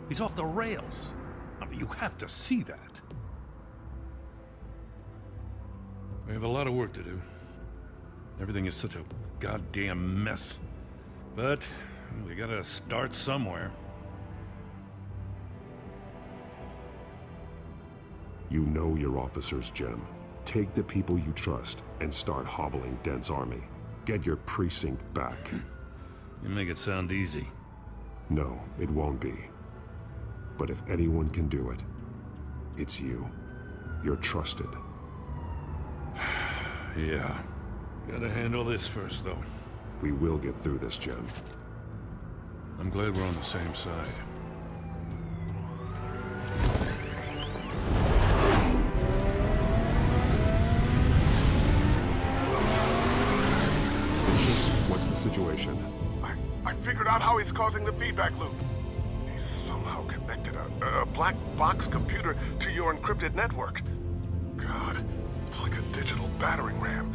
He's off the rails. I mean, you have to see that. We have a lot of work to do. Everything is such a goddamn mess. But we gotta start somewhere. You know your officers, Jim. Take the people you trust and start hobbling Dent's army. Get your precinct back. You make it sound easy. No, it won't be. But if anyone can do it, it's you. You're trusted. Yeah. Gotta handle this first, though. We will get through this, Jim. I'm glad we're on the same side. how he's causing the feedback loop. He's somehow connected a black box computer to your encrypted network. God, it's like a digital battering ram.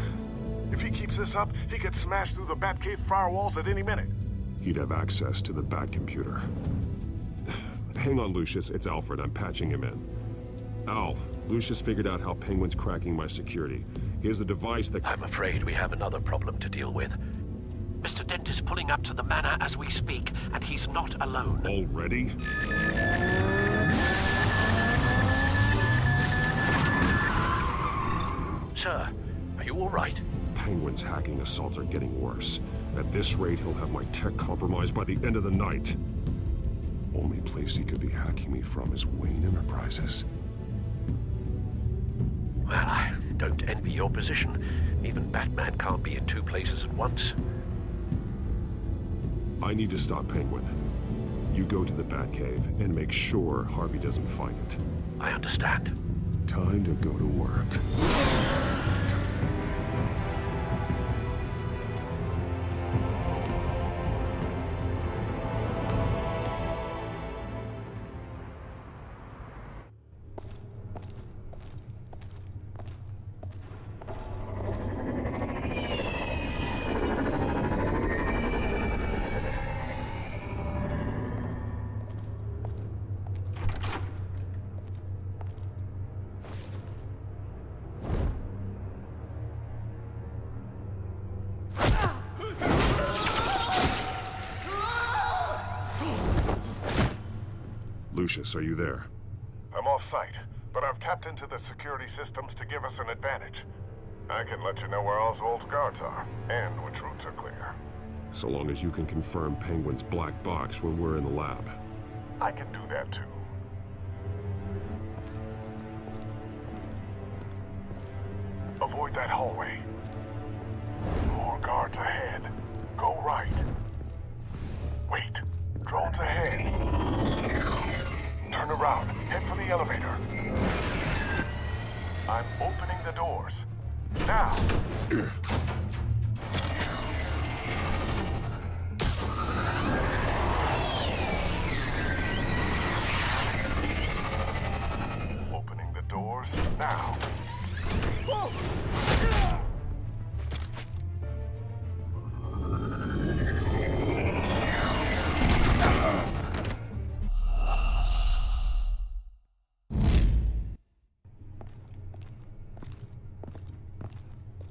If he keeps this up, he could smash through the Batcave firewalls at any minute. He'd have access to the Bat computer. Hang on, Lucius. It's Alfred. I'm patching him in. Al, Lucius figured out how Penguin's cracking my security. He has a device that... I'm afraid we have another problem to deal with. Mr. Dent is pulling up to the manor as we speak, and he's not alone. Already? Sir, are you all right? Penguin's hacking assaults are getting worse. At this rate, he'll have my tech compromised by the end of the night. Only place he could be hacking me from is Wayne Enterprises. Well, I don't envy your position. Even Batman can't be in two places at once. I need to stop Penguin. You go to the Batcave and make sure Harvey doesn't find it. I understand. Time to go to work. Lucius, are you there? I'm off-site, but I've tapped into the security systems to give us an advantage. I can let you know where Oswald's guards are, and which routes are clear. So long as you can confirm Penguin's black box when we're in the lab. I can do that too. Avoid that hallway. More guards ahead. Go right. Wait. Drones ahead. Turn around. Head for the elevator. I'm opening the doors. Now! Opening the doors now.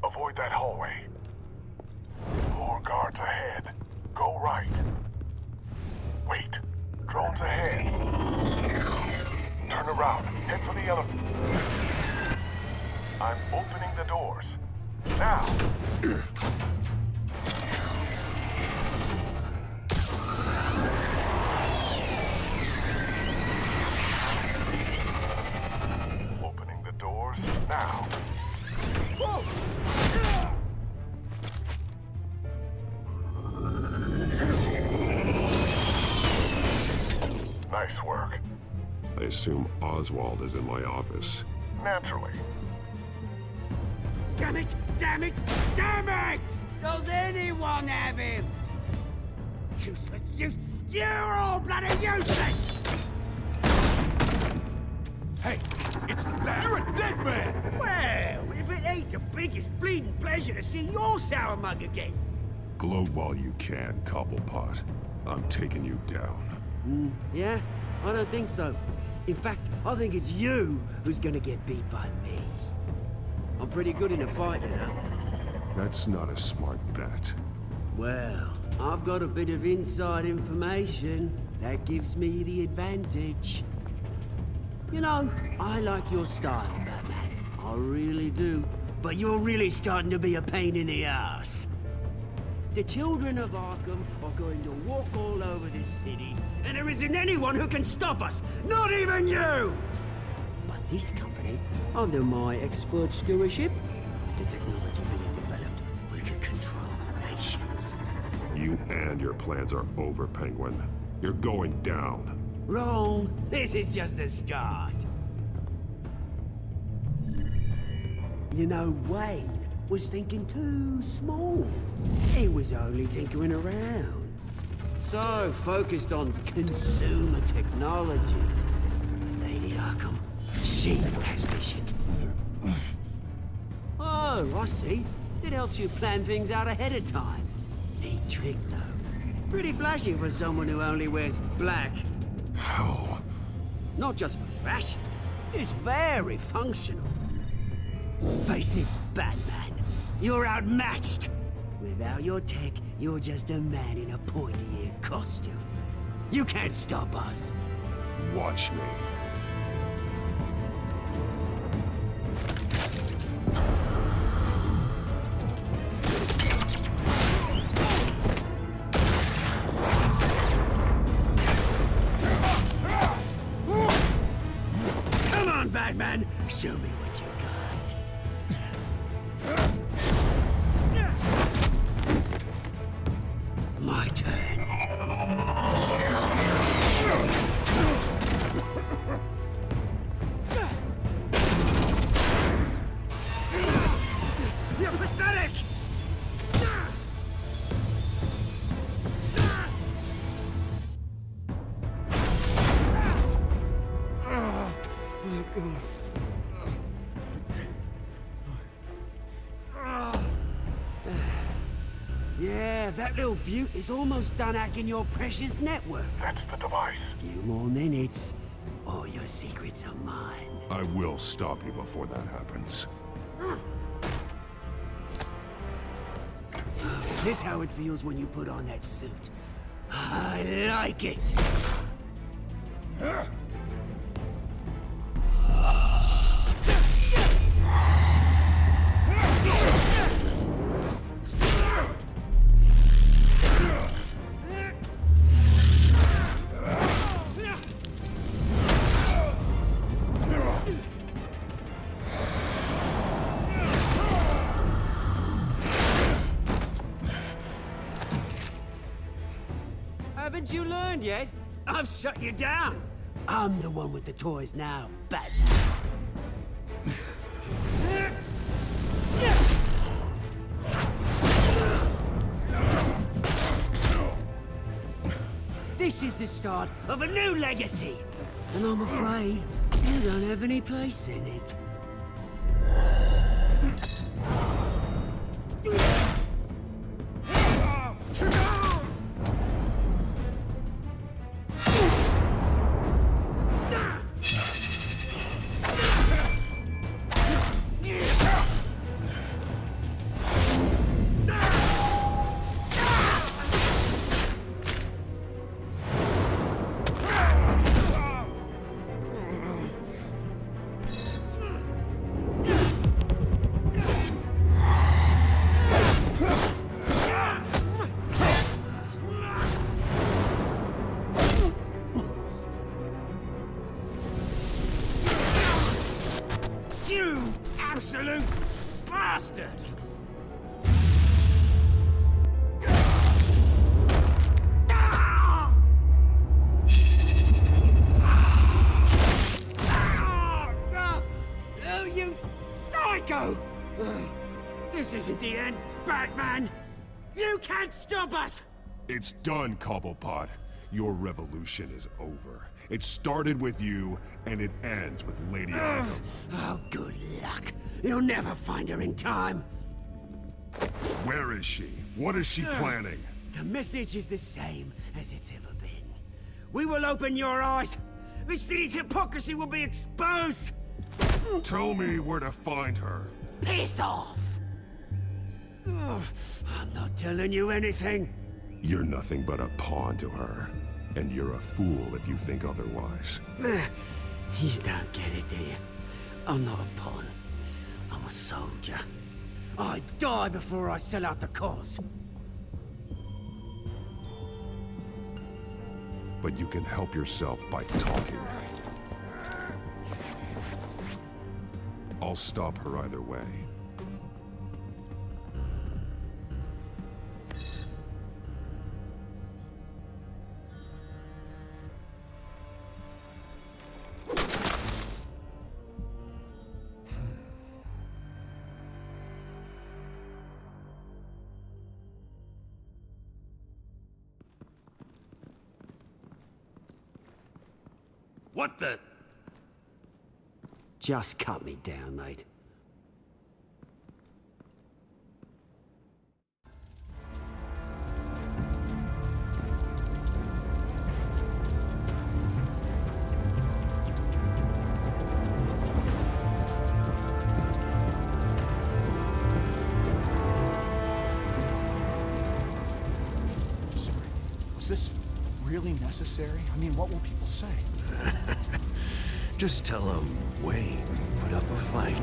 Avoid that hallway. More guards ahead. Go right. Wait. Drones ahead. Turn around. Head for the elevator. I'm opening the doors. Now! Opening the doors now. Nice work. I assume Oswald is in my office. Naturally. Damn it! Damn it! Damn it! Does anyone have him? Useless! You're all bloody useless! Hey, it's the Bat. You're a dead man! Well, if it ain't the biggest bleeding pleasure to see your sour mug again. Gloat while you can, Cobblepot. I'm taking you down. Yeah? I don't think so. In fact, I think it's you who's gonna get beat by me. I'm pretty good in a fight, you know. That's not a smart bet. Well, I've got a bit of inside information that gives me the advantage. You know, I like your style, Batman. I really do. But you're really starting to be a pain in the ass. The children of Arkham are going to walk all over this city, and there isn't anyone who can stop us, not even you! But this company, under my expert stewardship, with the technology being developed, we can control nations. You and your plans are over, Penguin. You're going down. Wrong. This is just the start. You know, Wayne was thinking too small. He was only tinkering around. So focused on consumer technology. Lady Arkham, she has vision. Oh, I see. It helps you plan things out ahead of time. Neat trick, though. Pretty flashy for someone who only wears black. How? Not just for fashion. It's very functional. Face it, Batman. You're outmatched. Without your tech, you're just a man in a pointy-eared costume. You can't stop us. Watch me. Come on, Batman. Show me what you got. My turn. You're pathetic! Oh, my God. Yeah, that little beaut is almost done hacking your precious network. That's the device. Few more minutes, all your secrets are mine. I will stop you before that happens. Is this how it feels when you put on that suit? I like it! Haven't you learned yet? I've shut you down. I'm the one with the toys now, Batman. This is the start of a new legacy. And I'm afraid you don't have any place in it. You absolute bastard! Oh, you psycho! This isn't the end, Batman! You can't stop us! It's done, Cobblepot. Your revolution is over. It started with you, and it ends with Lady Arkham. Oh, good luck. You'll never find her in time. Where is she? What is she planning? The message is the same as it's ever been. We will open your eyes. The city's hypocrisy will be exposed. Tell me where to find her. Piss off! Ugh, I'm not telling you anything. You're nothing but a pawn to her. And you're a fool if you think otherwise. You don't get it, do you? I'm not a pawn. I'm a soldier. I die before I sell out the cause. But you can help yourself by talking. I'll stop her either way. What the? Just cut me down, mate. Was this really necessary? I mean, what will people say? Just tell him Wayne put up a fight.